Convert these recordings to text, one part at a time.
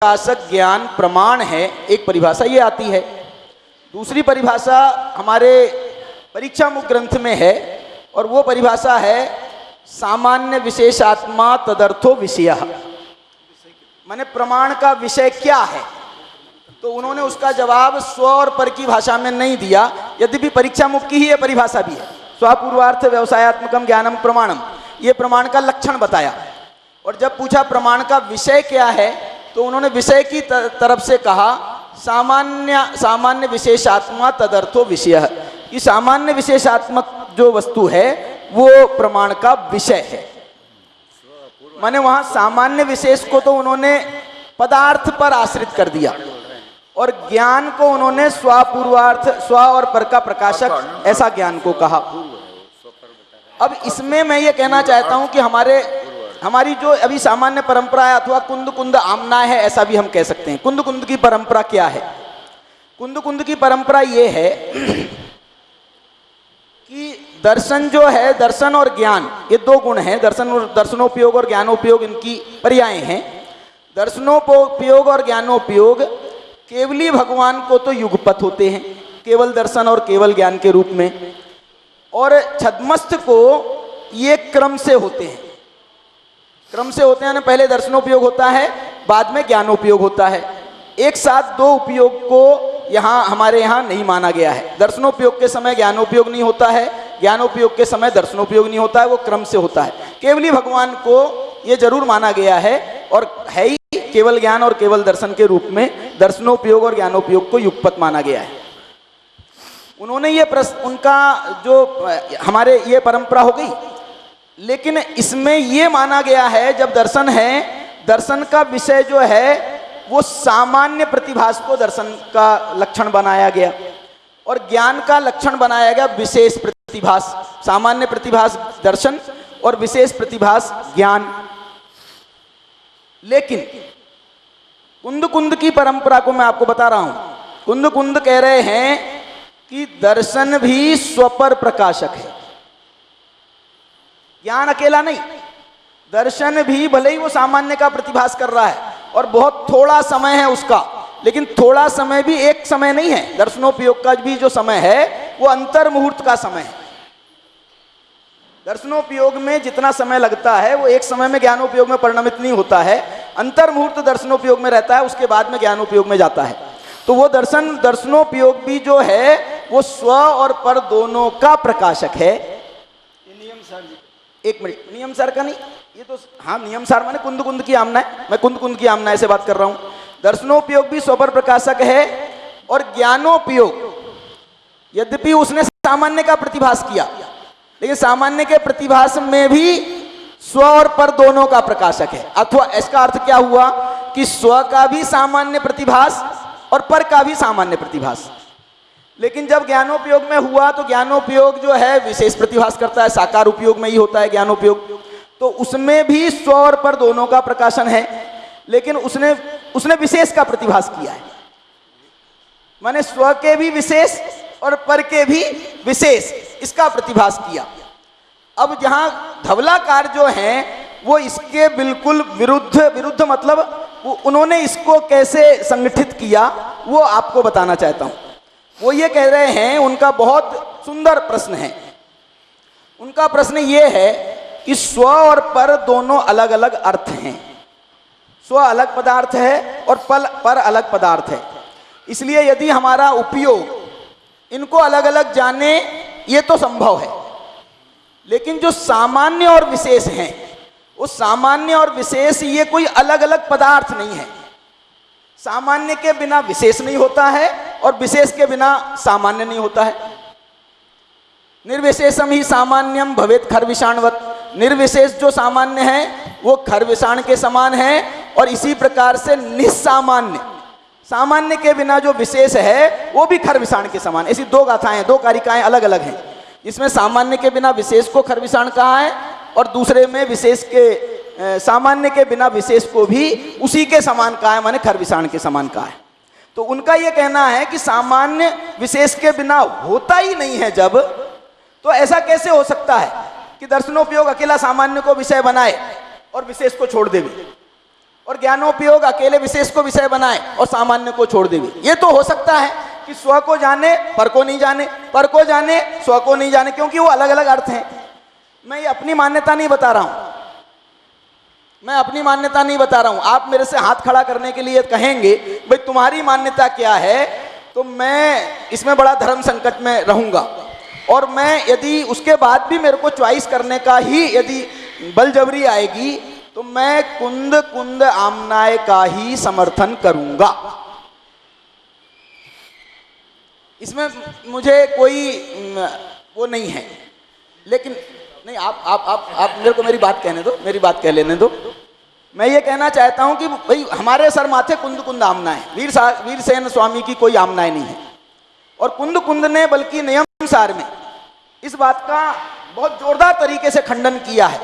प्रकाशक ज्ञान प्रमाण है, एक परिभाषा ये आती है। दूसरी परिभाषा हमारे परीक्षा मुख ग्रंथ में है और वो परिभाषा है सामान्य विशेषात्मा तदर्थो विषयः। माने प्रमाण का विषय क्या है, तो उन्होंने उसका जवाब स्व और पर की भाषा में नहीं दिया, यद्यपि परीक्षा मुख की ही ये परिभाषा भी है। स्वपूर्वार्थ व्यवसायात्मकम ज्ञानम प्रमाणम, ये प्रमाण का लक्षण बताया। और जब पूछा प्रमाण का विषय क्या है, तो उन्होंने विषय की तरफ से कहा सामान्य विशेषात्मा तदर्थो विषयः, कि सामान्य विशेषात्मक जो वस्तु है वो प्रमाण का विषय है। माने वहां सामान्य विशेष को तो उन्होंने पदार्थ पर आश्रित कर दिया और ज्ञान को उन्होंने स्वपूर्वार्थ स्व और पर का प्रकाशक ऐसा ज्ञान को कहा। अब इसमें मैं ये कहना चाहता हूं कि हमारी जो अभी सामान्य परंपरा है अथवा कुंद कुंद आमना है, ऐसा भी हम कह सकते हैं। कुंद कुंद की परंपरा क्या है? कुंद कुंद की परंपरा ये है कि दर्शन जो है, दर्शन और ज्ञान, ये दो गुण हैं। दर्शनोपयोग और ज्ञानोपयोग इनकी पर्याय हैं। दर्शनोपयोग और ज्ञानोपयोग केवली भगवान को तो युगपत होते हैं, केवल दर्शन और केवल ज्ञान के रूप में, और छद्मस्थ को ये क्रम से होते हैं। क्रम से होते हैं, पहले दर्शनोपयोग होता है, बाद में ज्ञानोपयोग होता है। एक साथ दो उपयोग को हमारे यहाँ नहीं माना गया है। दर्शनोपयोग के समय ज्ञानोपयोग नहीं होता है, ज्ञानोपयोग के समय दर्शनोपयोग नहीं होता है, वो क्रम से होता है। केवली भगवान को ये जरूर माना गया है और है ही केवल ज्ञान और केवल दर्शन के रूप में दर्शनोपयोग और ज्ञानोपयोग को युगपत माना गया है। उन्होंने ये उनका जो हमारे ये परंपरा हो गई, लेकिन इसमें ये माना गया है जब दर्शन है, दर्शन का विषय जो है वो सामान्य प्रतिभास को दर्शन का लक्षण बनाया गया और ज्ञान का लक्षण बनाया गया विशेष प्रतिभास। सामान्य प्रतिभास दर्शन और विशेष प्रतिभास ज्ञान। लेकिन कुंद कुंद की परंपरा को मैं आपको बता रहा हूं। कुंद कुंद कह रहे हैं कि दर्शन भी स्वपर प्रकाशक है, ज्ञान अकेला नहीं। दर्शन भी भले ही वो सामान्य का प्रतिभास कर रहा है और बहुत थोड़ा समय है उसका, लेकिन थोड़ा समय भी एक समय नहीं है। दर्शनोपयोग का भी जो समय है वो अंतर मुहूर्त का समय है। दर्शनोपयोग में जितना समय लगता है वो एक समय में ज्ञानोपयोग में परिणमित नहीं होता है। अंतर मुहूर्त दर्शनोपयोग में रहता है, उसके बाद में ज्ञानोपयोग में जाता है। तो वो दर्शनोपयोग भी जो है वो स्व और पर दोनों का प्रकाशक है। एक मिनट, नियम सार का नहीं, ये तो हाँ नियम सार माने कुंद कुंद की आमना है। मैं कुंद कुंद की आमना से बात कर रहा हूं। दर्शनोपयोग भी स्वपर प्रकाशक है और ज्ञानोपयोग यद्यपि उसने सामान्य का प्रतिभास किया, लेकिन सामान्य के प्रतिभास में भी स्व और पर दोनों का प्रकाशक है। अथवा इसका अर्थ क्या हुआ कि स्व का भी सामान्य प्रतिभास और पर का भी सामान्य प्रतिभास। लेकिन जब ज्ञानोपयोग में हुआ तो ज्ञानोपयोग जो है विशेष प्रतिभास करता है, साकार उपयोग में ही होता है ज्ञानोपयोग, तो उसमें भी स्व और पर दोनों का प्रकाशन है, लेकिन उसने विशेष का प्रतिभास किया है। माने स्व के भी विशेष और पर के भी विशेष, इसका प्रतिभास किया। अब जहां धवलाकार जो हैं वो इसके बिल्कुल विरुद्ध मतलब उन्होंने इसको कैसे संगठित किया वो आपको बताना चाहता हूं। वो ये कह रहे हैं, उनका बहुत सुंदर प्रश्न है। उनका प्रश्न ये है कि स्व और पर दोनों अलग अलग अर्थ हैं। स्व अलग पदार्थ है और पर अलग पदार्थ है। इसलिए यदि हमारा उपयोग इनको अलग अलग जाने ये तो संभव है, लेकिन जो सामान्य और विशेष हैं, वो सामान्य और विशेष ये कोई अलग अलग पदार्थ नहीं है। सामान्य के बिना विशेष नहीं होता है और विशेष के बिना सामान्य नहीं होता है। निर्विशेषम ही सामान्यम भवेत खरविषाणवत। निर्विशेष जो सामान्य है वो खरविषाण के समान है, और इसी प्रकार से निस्सामान्य, सामान्य के बिना जो विशेष है वो भी खरविषाण के समान। ऐसी दो गाथाएं, दो कारिकाएं अलग अलग हैं, जिसमें सामान्य के बिना विशेष को खरविषाण कहा है और दूसरे में विशेष के सामान्य के बिना विशेष को भी उसी के समान कहा है, माने खरविषाण के समान कहा है। तो उनका यह कहना है कि सामान्य विशेष के बिना होता ही नहीं है जब, तो ऐसा कैसे हो सकता है कि दर्शनोपयोग अकेला सामान्य को विषय बनाए और विशेष को छोड़ दे भी? और ज्ञानोपयोग अकेले विशेष को विषय बनाए और सामान्य को छोड़ देवे। ये तो हो सकता है कि स्व को जाने पर को नहीं जाने, पर को जाने स्व को नहीं जाने, क्योंकि वो अलग अलग अर्थ हैं। मैं ये अपनी मान्यता नहीं बता रहा हूं, मैं अपनी मान्यता नहीं बता रहा हूं। आप मेरे से हाथ खड़ा करने के लिए कहेंगे भाई तुम्हारी मान्यता क्या है, तो मैं इसमें बड़ा धर्म संकट में रहूंगा। और मैं यदि उसके बाद भी मेरे को चॉइस करने का ही यदि बलजबरी आएगी तो मैं कुंद कुंद आमनाय का ही समर्थन करूंगा। इसमें मुझे कोई वो नहीं है। लेकिन नहीं, आप मेरे को मेरी बात कहने दो, मेरी बात कह लेने दो। मैं ये कहना चाहता हूं कि भाई हमारे सर माथे कुंद कुंद आमना है, वीरसेन स्वामी की कोई आमनाएं नहीं है। और कुंद कुंद ने बल्कि नियम सार में इस बात का बहुत जोरदार तरीके से खंडन किया है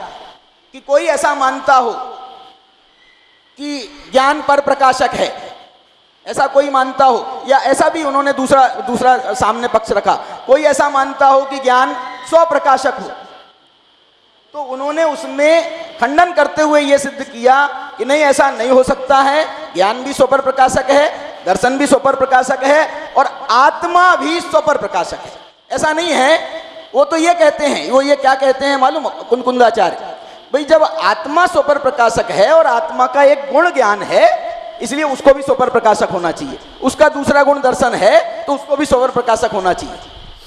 कि कोई ऐसा मानता हो कि ज्ञान पर प्रकाशक है, ऐसा कोई मानता हो, या ऐसा भी उन्होंने दूसरा सामने पक्ष रखा, कोई ऐसा मानता हो कि ज्ञान स्वप्रकाशक हो, तो उन्होंने उसमें खंडन करते हुए यह सिद्ध किया कि नहीं, ऐसा नहीं हो सकता है। ज्ञान भी स्वपर प्रकाशक है, दर्शन भी स्वपर प्रकाशक है, और आत्मा भी स्वपर प्रकाशक है। ऐसा नहीं है। वो तो ये कहते हैं, वो ये क्या कहते हैं मालूम, कुंदकुंदाचार्य, भाई जब आत्मा स्वपर प्रकाशक है और आत्मा का एक गुण ज्ञान है, इसलिए उसको भी स्वपर प्रकाशक होना चाहिए। उसका दूसरा गुण दर्शन है तो उसको भी स्वपर प्रकाशक होना चाहिए।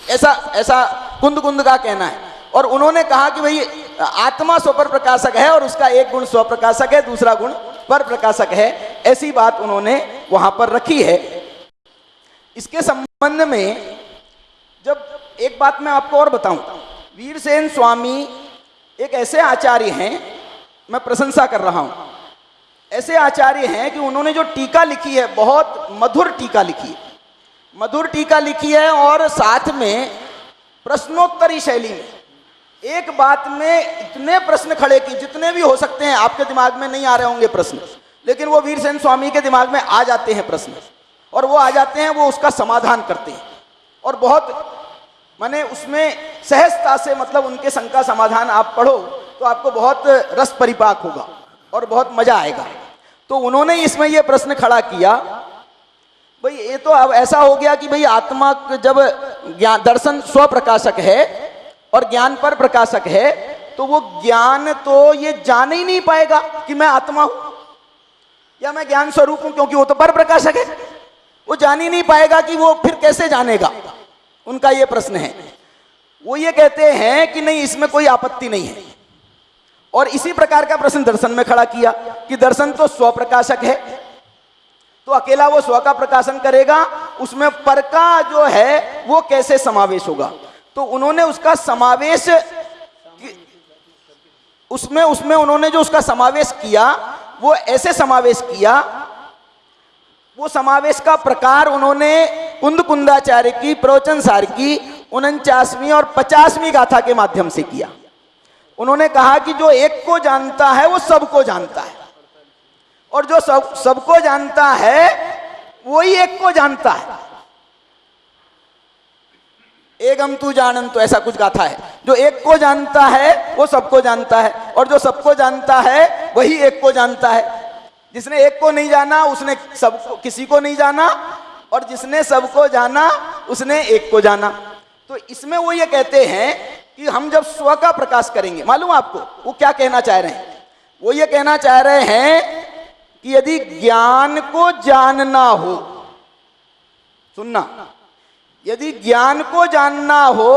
ऐसा कुंद का कहना है। और उन्होंने कहा कि भाई आत्मा स्वपर प्रकाशक है और उसका एक गुण स्वप्रकाशक है, दूसरा गुण पर प्रकाशक है। ऐसी बात उन्होंने वहां पर रखी है। इसके संबंध में जब एक बात मैं आपको और बताऊं, वीरसेन स्वामी एक ऐसे आचार्य हैं, मैं प्रशंसा कर रहा हूं, ऐसे आचार्य हैं कि उन्होंने जो टीका लिखी है, बहुत मधुर टीका लिखी है, मधुर टीका लिखी है। और साथ में प्रश्नोत्तरी शैली में एक बात में इतने प्रश्न खड़े की, जितने भी हो सकते हैं। आपके दिमाग में नहीं आ रहे होंगे प्रश्न, लेकिन वो वीरसेन स्वामी के दिमाग में आ जाते हैं प्रश्न, और वो आ जाते हैं, वो उसका समाधान करते हैं। और बहुत माने उसमें सहजता से, मतलब उनके शंका समाधान आप पढ़ो तो आपको बहुत रस परिपाक होगा और बहुत मजा आएगा। तो उन्होंने इसमें यह प्रश्न खड़ा किया, भाई ये तो अब ऐसा हो गया कि भाई आत्मा जब ज्ञान दर्शन स्व प्रकाशक है और ज्ञान पर प्रकाशक है, तो वो ज्ञान तो ये जान ही नहीं पाएगा कि मैं आत्मा हूं या मैं ज्ञान स्वरूप हूं, क्योंकि वो तो पर प्रकाशक है। वो जान ही नहीं पाएगा कि वो फिर कैसे जानेगा। उनका ये प्रश्न है। वो ये कहते हैं कि नहीं, इसमें कोई आपत्ति नहीं है। और इसी प्रकार का प्रश्न दर्शन में खड़ा किया कि दर्शन तो स्व प्रकाशक है, तो अकेला वो स्व का प्रकाशन करेगा, उसमें पर का जो है वो कैसे समावेश होगा। तो उन्होंने उसका समावेश उसमें उन्होंने जो उसका समावेश किया, वो ऐसे समावेश किया, वो समावेश का प्रकार उन्होंने कुंदाचार्य की प्रवचन सार की 49वीं और 50वीं गाथा के माध्यम से किया। उन्होंने कहा कि जो एक को जानता है वो सबको जानता है, और जो सबको जानता है वही एक को जानता है। एकम तू जानन, तो ऐसा कुछ गाथा है। जो एक को जानता है वो सबको जानता है, और जो सबको जानता है वही एक को जानता है। जिसने एक को नहीं जाना उसने सबको, किसी को नहीं जाना, और जिसने सबको जाना उसने एक को जाना। तो इसमें वो ये कहते हैं कि हम जब स्व का प्रकाश करेंगे, मालूम आपको वो क्या कहना चाह रहे हैं? वो ये कहना चाह रहे हैं कि यदि ज्ञान को जानना हो, सुनना, यदि ज्ञान को जानना हो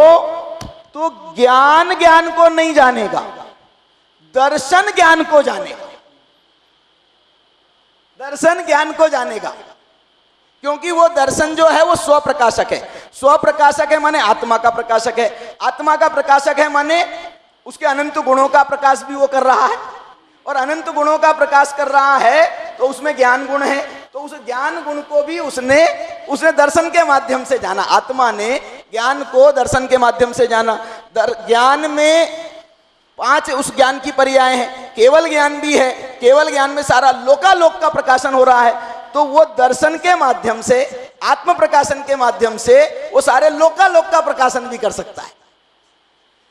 तो ज्ञान को नहीं जानेगा, दर्शन ज्ञान को जानेगा। दर्शन ज्ञान को जानेगा, क्योंकि वो दर्शन जो है वो स्व प्रकाशक है। स्व प्रकाशक है माने आत्मा का प्रकाशक है। आत्मा का प्रकाशक है माने उसके अनंत गुणों का प्रकाश भी वो कर रहा है, और अनंत गुणों का प्रकाश कर रहा है तो उसमें ज्ञान गुण है। तो उस ज्ञान गुण को भी उसने दर्शन के माध्यम से जाना। आत्मा ने ज्ञान को दर्शन के माध्यम से जाना। ज्ञान में 5 उस ज्ञान की पर्याय हैं। केवल ज्ञान भी है, केवल ज्ञान में सारा लोकालोक का प्रकाशन हो रहा है, तो वो दर्शन के माध्यम से, आत्म प्रकाशन के माध्यम से वो सारे लोकालोक का प्रकाशन भी कर सकता है।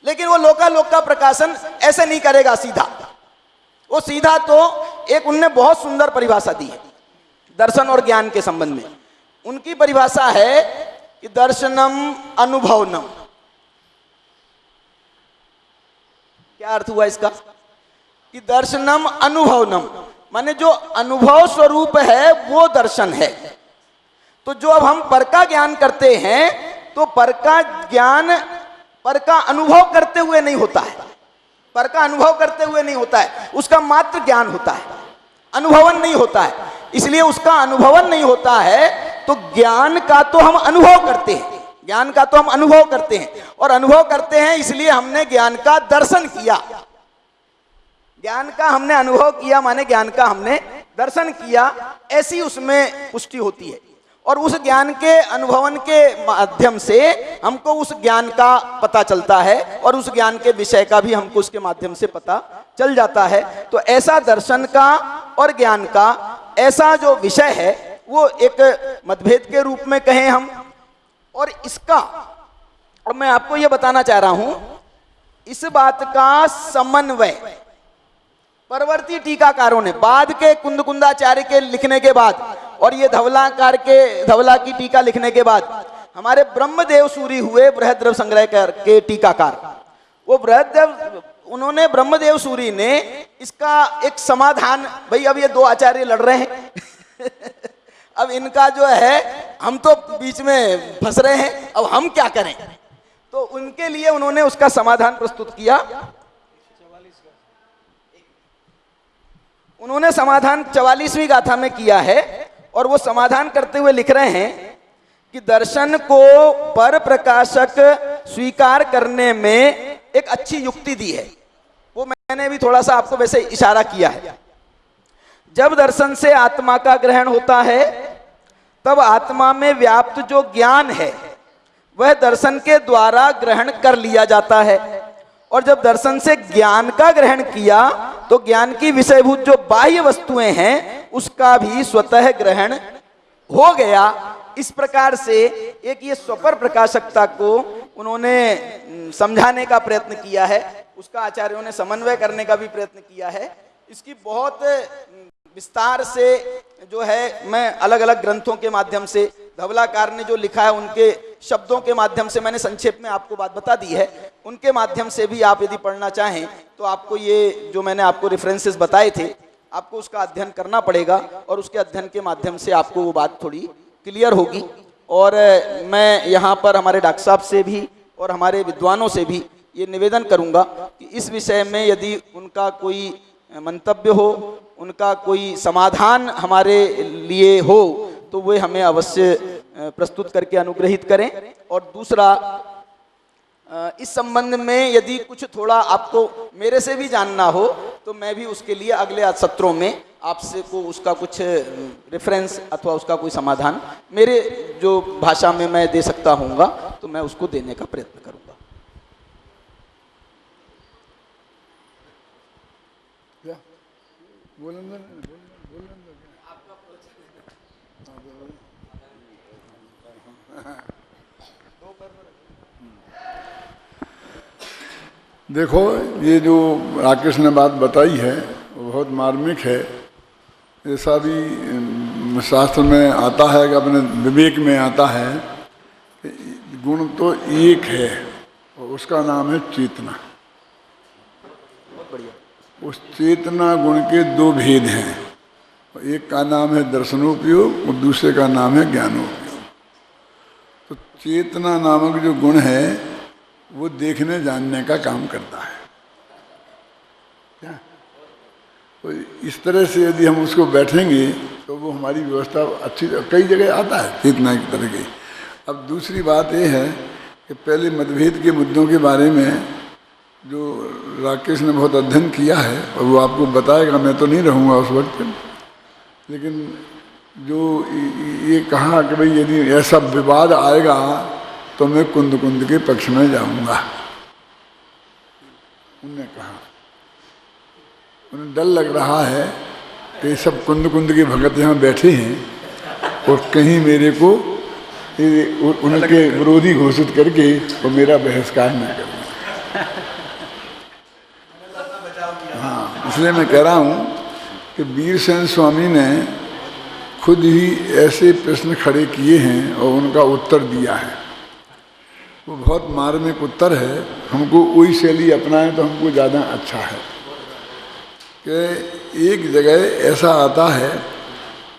लेकिन वो लोकालोक का प्रकाशन ऐसे नहीं करेगा सीधा, वो सीधा तो एक उनने बहुत सुंदर परिभाषा दी है दर्शन और ज्ञान के संबंध में। उनकी परिभाषा है कि दर्शनम अनुभवनम। क्या अर्थ हुआ इसका? कि दर्शनम अनुभवनम माने जो अनुभव स्वरूप है वो दर्शन है। तो जो अब हम पर का ज्ञान करते हैं तो पर का ज्ञान पर का अनुभव करते हुए नहीं होता है, पर का अनुभव करते हुए नहीं होता है, उसका मात्र ज्ञान होता है, अनुभवन नहीं होता है। इसलिए उसका अनुभवन नहीं होता है तो ज्ञान का तो हम अनुभव करते हैं, ज्ञान का तो हम अनुभव करते हैं और अनुभव करते हैं इसलिए हमने ज्ञान का दर्शन किया। ज्ञान का हमने अनुभव किया माने ज्ञान का हमने दर्शन किया, ऐसी उसमें पुष्टि होती है। और उस ज्ञान के अनुभवन के माध्यम से हमको उस ज्ञान का पता चलता है और उस ज्ञान के विषय का भी हमको उसके माध्यम से पता चल जाता है। तो ऐसा दर्शन का और ज्ञान का ऐसा जो विषय है वो एक मतभेद के रूप में कहें हम। और इसका और मैं आपको ये बताना चाह रहा हूं, इस बात का समन्वय परवर्ती टीकाकारों ने बाद के कुंदकुंदाचार्य के लिखने के बाद और ये धवलाकार के धवला की टीका लिखने के बाद हमारे ब्रह्मदेव सूरी हुए बृहद्रव संग्रह के टीकाकार। वो बृहद्रव उन्होंने ब्रह्मदेव सूरी ने इसका एक समाधान, भाई अब ये दो आचार्य लड़ रहे हैं अब इनका जो है हम तो बीच में फंस रहे हैं, अब हम क्या करें। तो उनके लिए उन्होंने उसका समाधान प्रस्तुत किया। उन्होंने समाधान 44वीं गाथा में किया है और वो समाधान करते हुए लिख रहे हैं कि दर्शन को पर प्रकाशक स्वीकार करने में एक अच्छी युक्ति दी है। वो मैंने भी थोड़ा सा आपको वैसे इशारा किया है। जब दर्शन से आत्मा का ग्रहण होता है तब आत्मा में व्याप्त जो ज्ञान है वह दर्शन के द्वारा ग्रहण कर लिया जाता है। और जब दर्शन से ज्ञान का ग्रहण किया तो ज्ञान की विषयभूत जो बाह्य वस्तुएं हैं उसका भी स्वतः ग्रहण हो गया। इस प्रकार से एक ये स्वपर प्रकाशकता को उन्होंने समझाने का प्रयत्न किया है, उसका आचार्यों ने समन्वय करने का भी प्रयत्न किया है। इसकी बहुत विस्तार से जो है मैं अलग अलग ग्रंथों के माध्यम से, धवलाकार ने जो लिखा है उनके शब्दों के माध्यम से मैंने संक्षेप में आपको बात बता दी है, उनके माध्यम से भी आप यदि पढ़ना चाहें तो आपको ये जो मैंने आपको रेफरेंसेस बताए थे आपको उसका अध्ययन करना पड़ेगा और उसके अध्ययन के माध्यम से आपको वो बात थोड़ी क्लियर होगी। और मैं यहाँ पर हमारे डॉक्टर साहब से भी और हमारे विद्वानों से भी ये निवेदन करूँगा कि इस विषय में यदि उनका कोई मंतव्य हो, उनका कोई समाधान हमारे लिए हो तो वे हमें अवश्य प्रस्तुत करके अनुग्रहित करें। और दूसरा, इस संबंध में यदि कुछ थोड़ा आपको मेरे से भी जानना हो तो मैं भी उसके लिए अगले सत्रों में आपसे को उसका कुछ रेफरेंस अथवा उसका कोई समाधान मेरे जो भाषा में मैं दे सकता हूँगा तो मैं उसको देने का प्रयत्न करूँगा। देखो, ये जो राकेश ने बात बताई है वो बहुत मार्मिक है। ऐसा भी शास्त्र में आता है कि अपने विवेक में आता है कि गुण तो एक है और उसका नाम है चेतना। उस चेतना गुण के दो भेद हैं, एक का नाम है दर्शनोपयोग और दूसरे का नाम है ज्ञानोपयोग। तो चेतना नामक जो गुण है वो देखने जानने का काम करता है। क्या तो इस तरह से यदि हम उसको बैठेंगे तो वो हमारी व्यवस्था अच्छी, कई जगह आता है चेतना की तरह की। अब दूसरी बात ये है कि पहले मतभेद के मुद्दों के बारे में जो राकेश ने बहुत अध्ययन किया है और वो आपको बताएगा, मैं तो नहीं रहूँगा उस वक्त, लेकिन जो ये कहा कि भाई यदि ऐसा विवाद आएगा तो मैं कुंद कुंद के पक्ष में जाऊंगा। उन्होंने कहा, उन्हें डर लग रहा है कि सब कुंद कुंद के भगत यहाँ बैठे हैं और कहीं मेरे को उनके विरोधी घोषित करके वो मेरा बहिष्कार न करें। हाँ, इसलिए मैं कह रहा हूँ कि वीरसेन स्वामी ने खुद ही ऐसे प्रश्न खड़े किए हैं और उनका उत्तर दिया है। वो बहुत मार्मिक उत्तर है, हमको वही शैली अपनाएं तो हमको ज़्यादा अच्छा है। कि एक जगह ऐसा आता है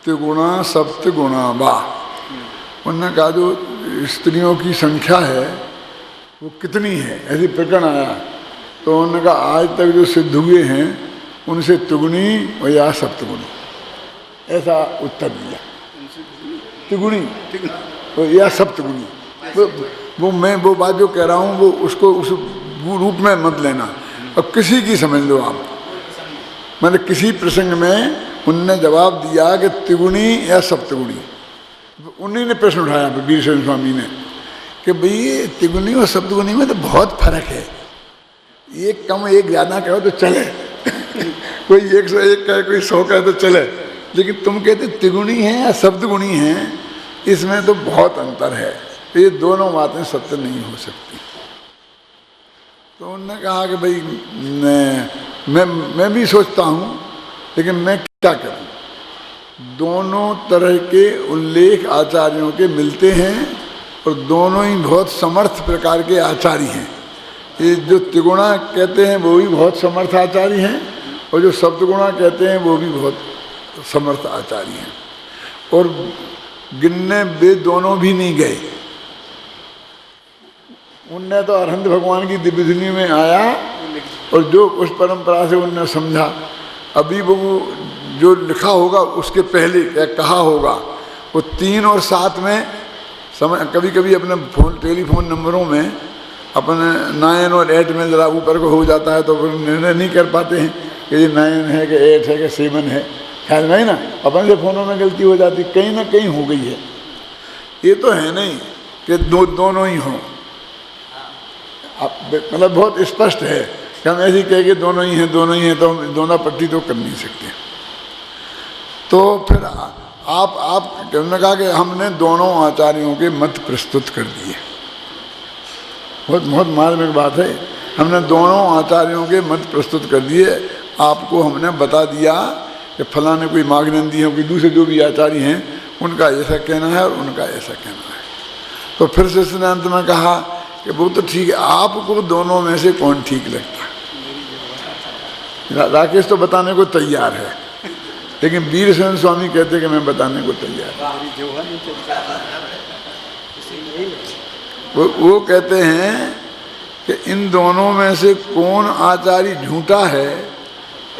त्रिगुणा सप्तगुणा वा, उन्होंने कहा जो स्त्रियों की संख्या है वो कितनी है, ऐसी प्रकरण आया तो उन्होंने कहा आज तक जो सिद्ध हुए हैं उनसे त्रिगुणी और या सप्तगुणी, ऐसा उत्तर दिया। त्रिगुणी या सप्तगुणी, वो मैं वो बात जो कह रहा हूँ वो उसको उस रूप में मत लेना। अब किसी की समझ लो आप, मतलब किसी प्रसंग में उनने जवाब दिया कि त्रिगुणी या सप्तगुणी, उन्हीं ने प्रश्न उठाया वीरसेन स्वामी ने कि भाई त्रिगुणी और सप्तगुणी में तो बहुत फर्क है, एक कम एक ज़्यादा कहो तो चले कोई 101 कहे कोई 100 कहे तो चले, लेकिन तुम कहते त्रिगुणी हैं या सप्तगुणी हैं, इसमें तो बहुत अंतर है, ये दोनों बातें सत्य नहीं हो सकती। तो उन्होंने कहा कि भाई मैं भी सोचता हूँ, लेकिन मैं क्या करूँ, दोनों तरह के उल्लेख आचार्यों के मिलते हैं और दोनों ही बहुत समर्थ प्रकार के आचार्य हैं। ये जो त्रिगुणा कहते हैं वो भी बहुत समर्थ आचार्य हैं और जो सप्तगुणा कहते हैं वो भी बहुत समर्थ आचार्य हैं, और गिनने वे दोनों भी नहीं गए। उनने तो अरहंत भगवान की दिव्य दुनिया में आया और जो उस परंपरा से उनने समझा, अभी वो जो लिखा होगा उसके पहले क्या कहा होगा, वो 3 और 7 में समय कभी कभी अपने फोन टेलीफोन नंबरों में अपने 9 और 8 में ज़रा ऊपर को हो जाता है तो फिर निर्णय नहीं कर पाते हैं कि ये 9 है कि 8 है कि 7 है, ख्याल में ना अपन से फ़ोनों में गलती हो जाती, कहीं ना कहीं हो गई है। ये तो है नहीं कि दोनों ही हों, मतलब बहुत स्पष्ट है कि हम ऐसे कह के दोनों ही हैं तो हम दोनों पट्टी तो कर नहीं सकते। तो फिर आप कहने कहा कि हमने दोनों आचार्यों के मत प्रस्तुत कर दिए, बहुत बहुत मार्मिक बात है, हमने दोनों आचार्यों के मत प्रस्तुत कर दिए। आपको हमने बता दिया कि फलाने कोई मागनंदी है, कोई दूसरे जो भी आचार्य हैं उनका ऐसा कहना है और उनका ऐसा कहना है। तो फिर से सिद्धांत में कहा कि वो तो ठीक है, आपको दोनों में से कौन ठीक लगता है। राकेश तो बताने को तैयार है, लेकिन वीरसेन स्वामी कहते कि मैं बताने को तैयार हूँ। वो कहते हैं कि इन दोनों में से कौन आचार्य झूठा है,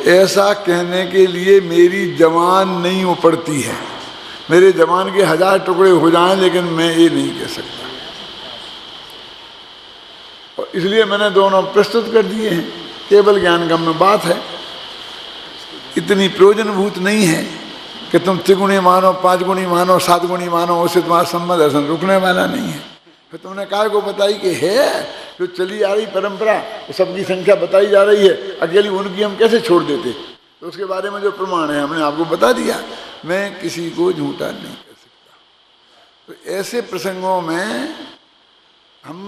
ऐसा कहने के लिए मेरी जबान नहीं उपड़ती है। मेरे जबान के 1000 टुकड़े हो जाएं लेकिन मैं ये नहीं कह सकता, और इसलिए मैंने दोनों प्रस्तुत कर दिए हैं। केवल ज्ञानगम्य बात है, इतनी प्रयोजनभूत नहीं है कि तुम त्रिगुणी मानो, 5 गुणी मानो, 7 गुणी मानो, उससे तुम्हारा संबंध दर्शन रुकने वाला नहीं है। फिर तुमने काय को बताई कि है जो चली आ रही परंपरा, तो सबकी संख्या बताई जा रही है, अकेली उनकी हम कैसे छोड़ देते। तो उसके बारे में जो प्रमाण है हमने आपको बता दिया, मैं किसी को झूठा नहीं कर सकता। तो ऐसे प्रसंगों में हम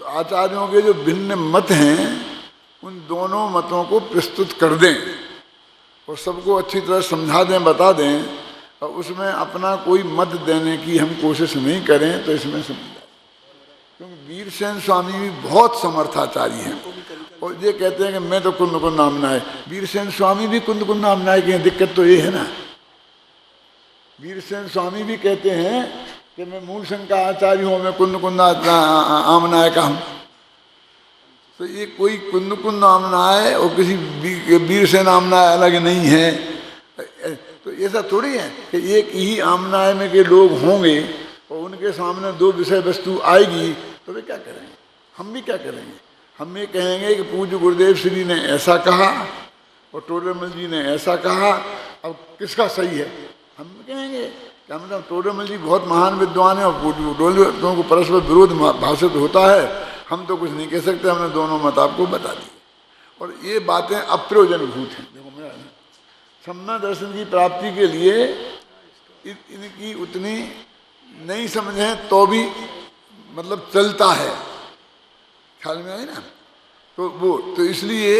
आचार्यों के जो भिन्न मत हैं उन दोनों मतों को प्रस्तुत कर दें और सबको अच्छी तरह समझा दें, बता दें, और उसमें अपना कोई मत देने की हम कोशिश नहीं करें तो इसमें समझ जाए। क्योंकि वीरसेन स्वामी भी बहुत समर्थाचार्य हैं और ये कहते हैं कि मैं तो कुंद कुंद नामनाय, वीरसेन स्वामी भी कुंद कुंद नामनाय के हैं। दिक्कत तो ये है ना, वीरसेन स्वामी भी कहते हैं कि मैं मूल संघ का आचार्य हूँ, मैं कुंद कुंद आमनाय का हूँ। तो ये कोई कुंद कुंद आमनाय और किसी वीरसेन आमनाय अलग नहीं है। तो ऐसा थोड़ी है कि एक ही आमनाय में के लोग होंगे और उनके सामने 2 विषय वस्तु आएगी तो वे क्या करेंगे, हम भी क्या करेंगे। हम ये कहेंगे कि पूज्य गुरुदेव श्री ने ऐसा कहा और टोडरमल जी ने ऐसा कहा, अब किसका सही है। हम कहेंगे क्या मतलब टोडरमल जी बहुत महान विद्वान है और दोनों को परस्पर विरोध भाषित होता है, हम तो कुछ नहीं कह सकते, हमने दोनों मत आपको बता दिए। और ये बातें अप्रयोजनभूत हैं। देखो मेरा सम्यक दर्शन की प्राप्ति के लिए इनकी उतनी नहीं समझें तो भी मतलब चलता है, ख्याल में है ना। तो वो तो इसलिए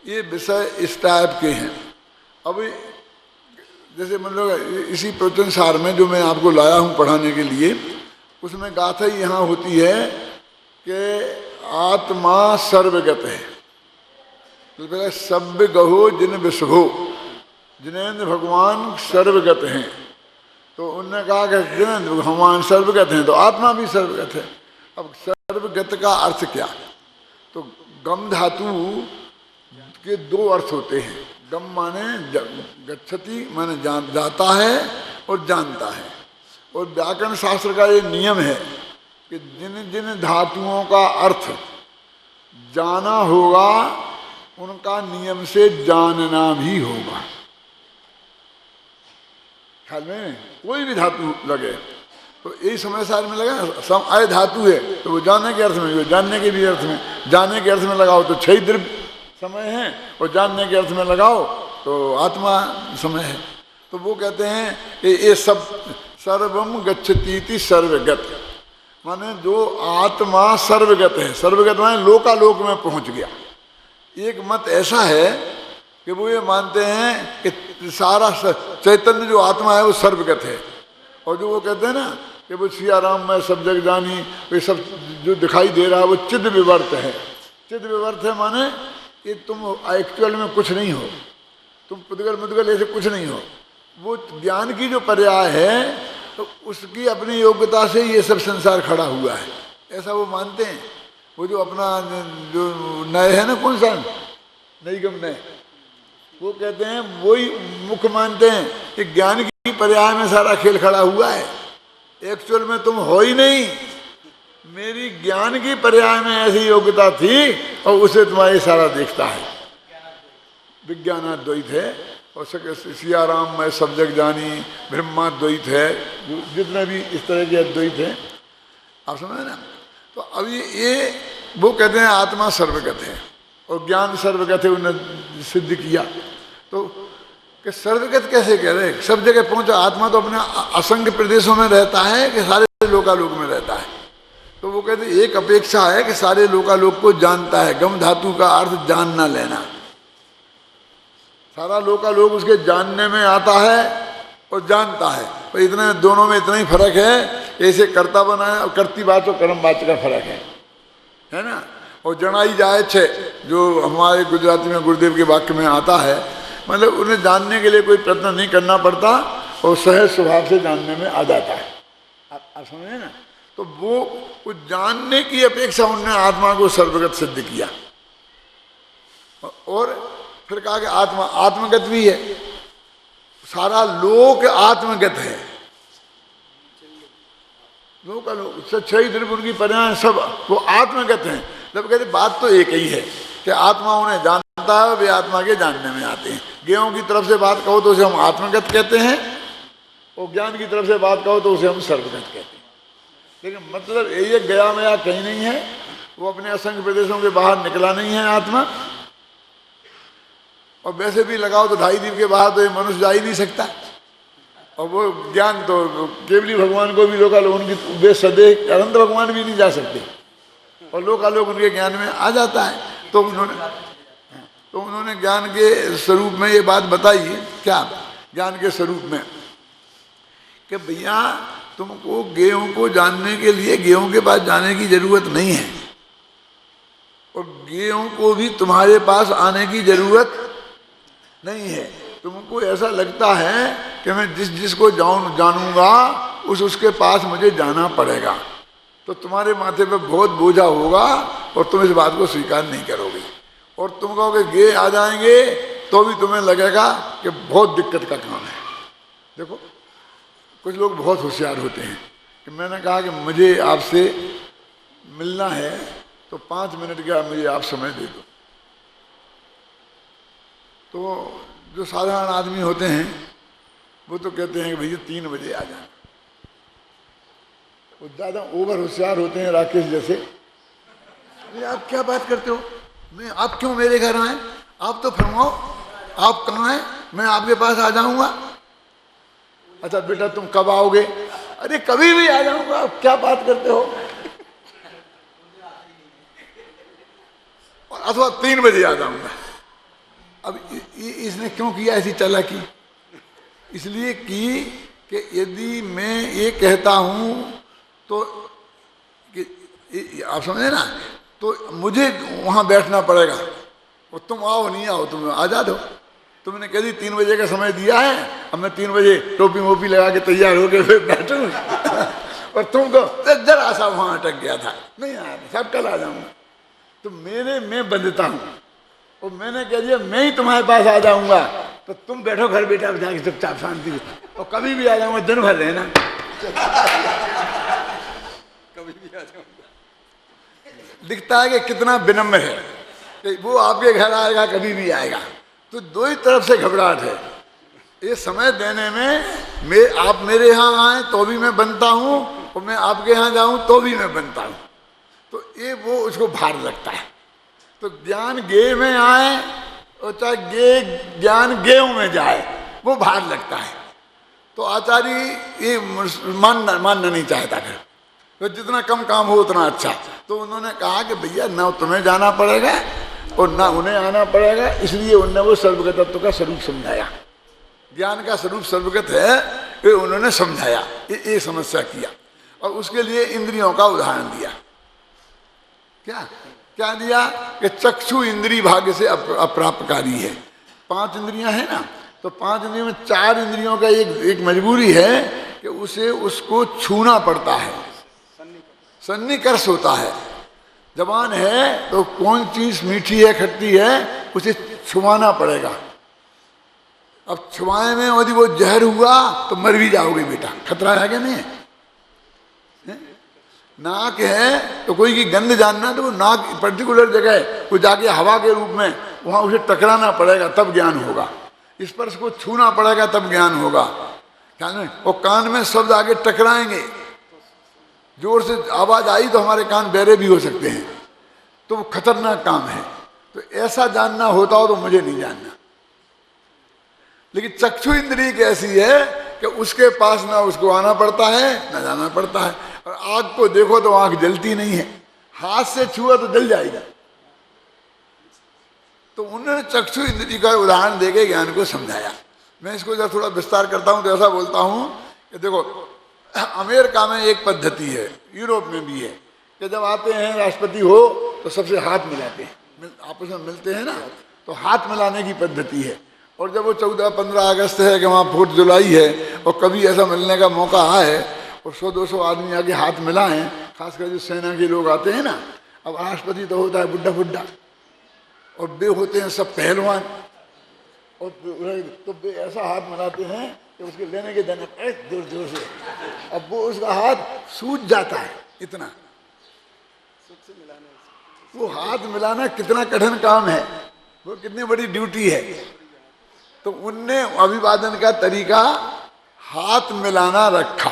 ये विषय इस टाइप के हैं। अभी जैसे मतलब इसी प्रवचन सार में जो मैं आपको लाया हूँ पढ़ाने के लिए, उसमें गाथा ही यहाँ होती है कि आत्मा सर्वगत है। तो सभ्य गहो जिन विश्वो, जिनेन्द्र भगवान सर्वगत हैं। तो उन्होंने कहा कि जिनेन्द्र भगवान सर्वगत हैं तो आत्मा भी सर्वगत है। अब सर्वगत का अर्थ क्या? तो गम धातु के दो अर्थ होते हैं। गम माने गच्छति माने जाता है और जानता है। और व्याकरण शास्त्र का ये नियम है कि जिन जिन धातुओं का अर्थ जाना होगा उनका नियम से जानना भी होगा। ख्याल में कोई भी धातु लगे तो यही समय सार में लगा, सम अय धातु है तो वो जानने के अर्थ में, जानने के भी अर्थ में, जानने के अर्थ में लगाओ तो क्षय द्रव्य समय है, और जानने के अर्थ में लगाओ तो आत्मा समय है। तो वो कहते हैं कि ये सब सर्वम गच्छतीति सर्वगत, माने जो आत्मा सर्वगत है। सर्वगत माने लोकालोक में पहुंच गया। एक मत ऐसा है कि वो ये मानते हैं कि सारा चैतन्य जो आत्मा है वो सर्वगत है। और जो वो कहते हैं ना कि वो सिया राम मैं सब जग जानी, ये सब जो दिखाई दे रहा है वो चिद विवर्त है। चिद विवर्त है माने कि तुम एक्चुअल में कुछ नहीं हो, तुम पुद्गल मुद्गल ऐसे कुछ नहीं हो। वो ज्ञान की जो पर्याय है तो उसकी अपनी योग्यता से ये सब संसार खड़ा हुआ है, ऐसा वो मानते हैं। वो जो अपना जो नय है ना, कौन सा नैगम नय, वो कहते हैं वही मुख्य मानते हैं कि ज्ञान की पर्याय में सारा खेल खड़ा हुआ है। एक्चुअल में तुम हो ही नहीं, मेरी ज्ञान की पर्याय में ऐसी योग्यता थी और उसे तुम्हारे सारा देखता है। विज्ञानाद्वैत है और सिया राम मैं सब जग जानी, ब्रह्माद्वैत है, जितने भी इस तरह के अद्वैत हैं, आप समझे ना। तो अभी ये वो कहते हैं आत्मा सर्वगत है और ज्ञान सर्वगत है, उन्होंने सिद्ध किया। तो कि सर्वगत कैसे कह रहे? सब जगह पहुंचा। आत्मा तो अपने असंख्य प्रदेशों में रहता है कि सारे लोकालोक में रहता है। तो वो कहते हैं एक अपेक्षा है कि सारे लोकालोक को जानता है। गम धातु का अर्थ जानना लेना। सारा लोकालोक उसके जानने में आता है और जानता है। तो इतने दोनों में इतना ही फर्क है, ऐसे कर्ता बनाया और कर्ती बात और कर्म बात का फर्क है ना। और जनाई जाए छे जो हमारे गुजराती में गुरुदेव के वाक्य में आता है, मतलब उन्हें जानने के लिए कोई प्रयत्न नहीं करना पड़ता और सहज स्वभाव से जानने में आ जाता है। आप समझे ना। तो वो जानने की अपेक्षा उन्होंने आत्मा को सर्वगत सिद्ध किया। और फिर कहा कि आत्मा आत्मगत भी है, सारा लोक आत्मगत है। सच्चाई द्रव्य उनकी परिणाम सब वो आत्मगत हैं। जब कहते बात तो एक ही है कि आत्मा उन्हें जानता है, वे आत्मा के जानने में आते हैं। गेहूं की तरफ से बात कहो तो उसे हम आत्मगत कहते हैं और ज्ञान की तरफ से बात कहो तो उसे हम सर्वगत कहते हैं। लेकिन मतलब ये गया में या कहीं नहीं है, वो अपने असंख्य प्रदेशों के बाहर निकला नहीं है आत्मा। और वैसे भी लगाओ तो 2.5 दिन के बाहर तो ये मनुष्य जा ही नहीं सकता। और वो ज्ञान तो केवली भगवान को भी लोकालोक उनकी वे सदैव अनंत भगवान भी नहीं जा सकते और लोकालोक उनके ज्ञान में आ जाता है। तो उन्होंने ज्ञान के स्वरूप में ये बात बताई है। क्या ज्ञान के स्वरूप में कि भैया तुमको गेहूं को जानने के लिए गेहूं के पास जाने की जरूरत नहीं है और गेहूं को भी तुम्हारे पास आने की जरूरत नहीं है। तुमको ऐसा लगता है कि मैं जिसको जानूंगा उसके पास मुझे जाना पड़ेगा, तो तुम्हारे माथे पे बहुत बोझा होगा और तुम इस बात को स्वीकार नहीं करोगे। और तुम कहोगे गे आ जाएंगे तो भी तुम्हें लगेगा कि बहुत दिक्कत का काम है। देखो कुछ लोग बहुत होशियार होते हैं कि मैंने कहा कि मुझे आपसे मिलना है तो 5 मिनट का मुझे आप समय दे दो। तो जो साधारण आदमी होते हैं वो तो कहते हैं कि भैया 3 बजे आ जाए। वो ज़्यादा ओवर होशियार होते हैं राकेश जैसे, अरे आप क्या बात करते हो, मैं आप क्यों मेरे घर आए, आप तो फरमाओ आप कहाँ हैं, मैं आपके पास आ जाऊंगा। अच्छा बेटा तुम कब आओगे? अरे कभी भी आ जाऊंगा, आप क्या बात करते हो। अथवा 3 बजे आ जाऊंगा। अब इसने क्यों किया ऐसी चालाकी? इसलिए कि यदि मैं ये कहता हूं तो आप समझे ना, तो मुझे वहां बैठना पड़ेगा और तुम आओ नहीं आओ, तुम आजाद हो। तुमने कह दी 3 बजे का समय दिया है, अब मैं 3 बजे टोपी वोपी लगा के तैयार हो के फिर बैठूं और तुमको जरा सा वहां अटक गया था, नहीं आया, सब कल आ जाऊंगा। तो मैं बंधता हूं और मैंने कह दिया मैं ही तुम्हारे पास आ जाऊंगा, तो तुम बैठो घर बेटा जाके चुपचाप शांति से, और कभी भी आ जाऊंगा, दिन भर रहना। कभी भी आ जाऊंगा। दिखता है कि कितना विनम्र है कि वो आपके घर आएगा, कभी भी आएगा। तो दो ही तरफ से घबराहट है। ये समय देने में आप मेरे यहाँ आए तो भी मैं बनता हूँ, और मैं आपके यहाँ जाऊँ तो भी मैं बनता हूँ। तो ये वो उसको भार लगता है। तो ज्ञान गे में आए और चाहे ज्ञान गेहूं में जाए, वो भार लगता है। तो आचार्य ये मानना नहीं चाहता फिर, तो जितना कम काम हो उतना अच्छा। तो उन्होंने कहा कि भैया ना तुम्हें जाना पड़ेगा और ना उन्हें आना पड़ेगा, इसलिए उन्होंने वो सर्वगत तत्व का स्वरूप समझाया। ज्ञान का स्वरूप सर्वगत है, ये उन्होंने समझाया, ये समस्या किया। और उसके लिए इंद्रियों का उदाहरण दिया। क्या दिया कि चक्षु इंद्रिय भाग्य से अप्राप्तकारी है। 5 इंद्रियां हैं ना, तो 5 इंद्रियों में 4 इंद्रियों का एक मजबूरी है कि उसको छूना पड़ता है, सन्निकर्ष होता है। जबान है तो कौन चीज मीठी है खट्टी है उसे छुआना पड़ेगा। अब छुआए में यदि वो जहर हुआ तो मर भी जाओगे बेटा, खतरा है क्या नहीं है? नाक है तो कोई की गंध जानना, तो वो नाक पर्टिकुलर जगह है, वो जाके हवा के रूप में वहां उसे टकराना पड़ेगा तब ज्ञान होगा। स्पर्श को छूना पड़ेगा तब ज्ञान होगा। और कान में शब्द आगे टकराएंगे, जोर से आवाज आई तो हमारे कान बहरे भी हो सकते हैं, तो वो खतरनाक काम है। तो ऐसा जानना होता हो तो मुझे नहीं जानना। लेकिन चक्षु इंद्रिय कैसी है कि उसके पास ना उसको आना पड़ता है ना जाना पड़ता है। और आग को देखो तो आंख जलती नहीं है, हाथ से छुआ तो जल जाएगा। तो उन्होंने चक्षु इंद्रिय का उदाहरण देके ज्ञान को समझाया। मैं इसको जब थोड़ा विस्तार करता हूं तो ऐसा बोलता हूं कि देखो, अमेरिका में एक पद्धति है, यूरोप में भी है, कि जब आते हैं राष्ट्रपति हो तो सबसे हाथ मिलाते हैं, आपस में मिलते हैं ना, तो हाथ मिलाने की पद्धति है। और जब वो 14-15 अगस्त है कि वहाँ 4 जुलाई है और कभी ऐसा मिलने का मौका आए और 100-200 आदमी आके हाथ मिलाएं, खासकर जो सेना के लोग आते हैं ना, अब राष्ट्रपति तो होता है बुड्ढा और वे होते हैं सब पहलवान, और तो वे ऐसा हाथ मिलाते हैं कि उसके लेने के देने जोर जोर से, अब वो उसका हाथ सूज जाता है इतना। वो हाथ मिलाना कितना कठिन काम है, वो कितनी बड़ी ड्यूटी है। तो उनने अभिवादन का तरीका हाथ मिलाना रखा,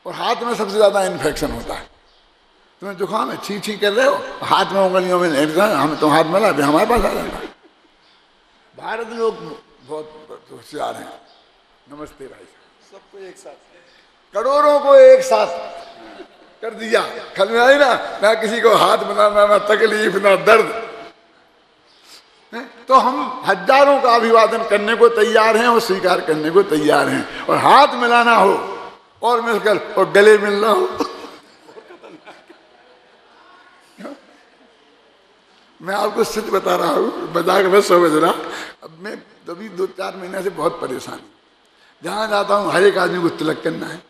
और हाथ में सबसे ज्यादा इन्फेक्शन होता है। तुम्हें जुकाम है, छी कर रहे हो, हाथ में उंगलियों में हमें तो हाथ मिला भी हमारे पास आ जाता। भारत में लोग बहुत होशियार हैं। नमस्ते भाई साहब, सबको एक साथ, करोड़ों को एक साथ कर दिया। खल में आई ना किसी को हाथ मिलाना, ना तकलीफ ना दर्द। तो हम हजारों का अभिवादन करने को तैयार हैं और स्वीकार करने को तैयार हैं। और हाथ मिलाना हो और मिलकर और गले मिलना हो, मैं आपको सच बता रहा हूँ, मजाक में समझ रहा। अब मैं अभी 2-4 महीने से बहुत परेशान हूँ। जहाँ जाता हूँ हर एक आदमी को तिलक करना है।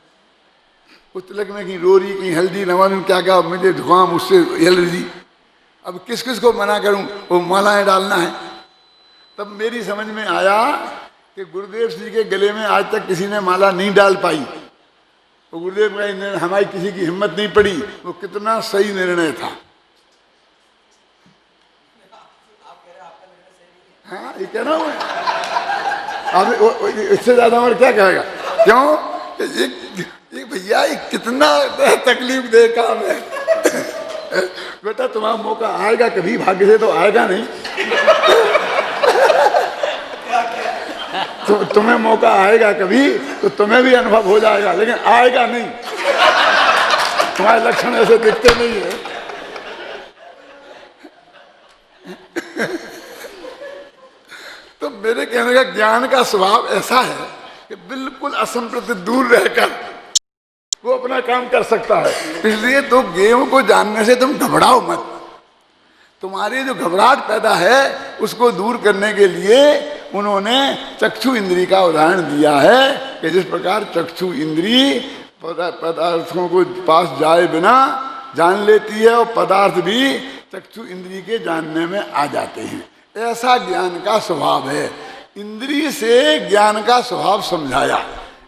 उस तिलक में कहीं रोरी, कहीं हल्दी, न मालूम क्या क्या, मुझे जुकाम, उससे एलर्जी। अब किस किस को मना करूं, वो मालाएं डालना है। तब मेरी समझ में आया कि गुरुदेव श्री के गले में आज तक किसी ने माला नहीं डाल पाई। वो गुरुदेव का हमारी किसी की हिम्मत नहीं पड़ी। वो कितना सही निर्णय था। हाँ, ये कह रहा हूँ अब इससे ज्यादा और क्या कहेगा। क्यों? भैया ये कितना तकलीफ दे काम है। बेटा तुम्हारा मौका आएगा कभी, भाग्य से तो आएगा नहीं। तो तुम्हें मौका आएगा कभी तो तुम्हें भी अनुभव हो जाएगा, लेकिन आएगा नहीं। तुम्हारे लक्षण ऐसे दिखते नहीं है। तो मेरे कहने का ज्ञान का स्वभाव ऐसा है कि बिल्कुल असंप्रत दूर रहकर वो अपना काम कर सकता है। इसलिए तो गेम को जानने से तुम घबराओ मत। तुम्हारी जो घबराहट पैदा है उसको दूर करने के लिए उन्होंने चक्षु इंद्री का उदाहरण दिया है कि जिस प्रकार चक्षु इंद्री पदार्थों को पास जाए बिना जान लेती है और पदार्थ भी चक्षु इंद्री के जानने में आ जाते हैं, ऐसा ज्ञान का स्वभाव है। इंद्री से ज्ञान का स्वभाव समझाया।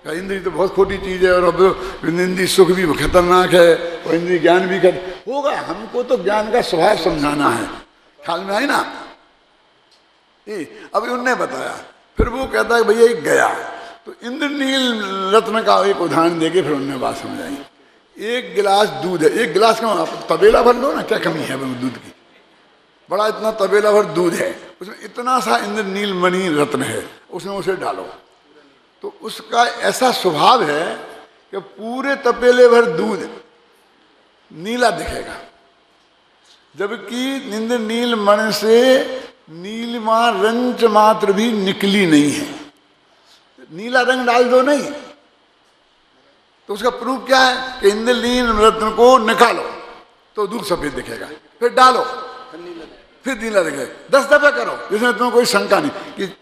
इंद्री तो बहुत खोटी चीज है और अब इंद्री सुख भी खतरनाक है और इंद्री ज्ञान भी होगा। हमको तो ज्ञान का स्वभाव समझाना है, ख्याल में आई ना। अभी उनने बताया, फिर वो कहता है भैया एक गया, तो इंद्रनील रत्न का एक उदाहरण देके फिर उनने बात समझाई। एक गिलास दूध है, एक गिलास का तबेला भर लो ना, क्या कमी है दूध की, बड़ा इतना तबेला भर दूध है, उसमें इतना सा इंद्रनील मणि रत्न है, उसमें उसे डालो तो उसका ऐसा स्वभाव है कि पूरे तपेले भर दूध नीला दिखेगा, जबकि इंद्रनील मणि से नीलिमा रंच मात्र भी निकली नहीं है। नीला रंग डाल दो नहीं तो उसका प्रूफ क्या है कि इंद्रनील रत्न को निकालो तो दूध सफेद दिखेगा, फिर डालो फिर नीला दिखेगा, 10 दफे करो जिसमें तुम्हें कोई शंका नहीं कि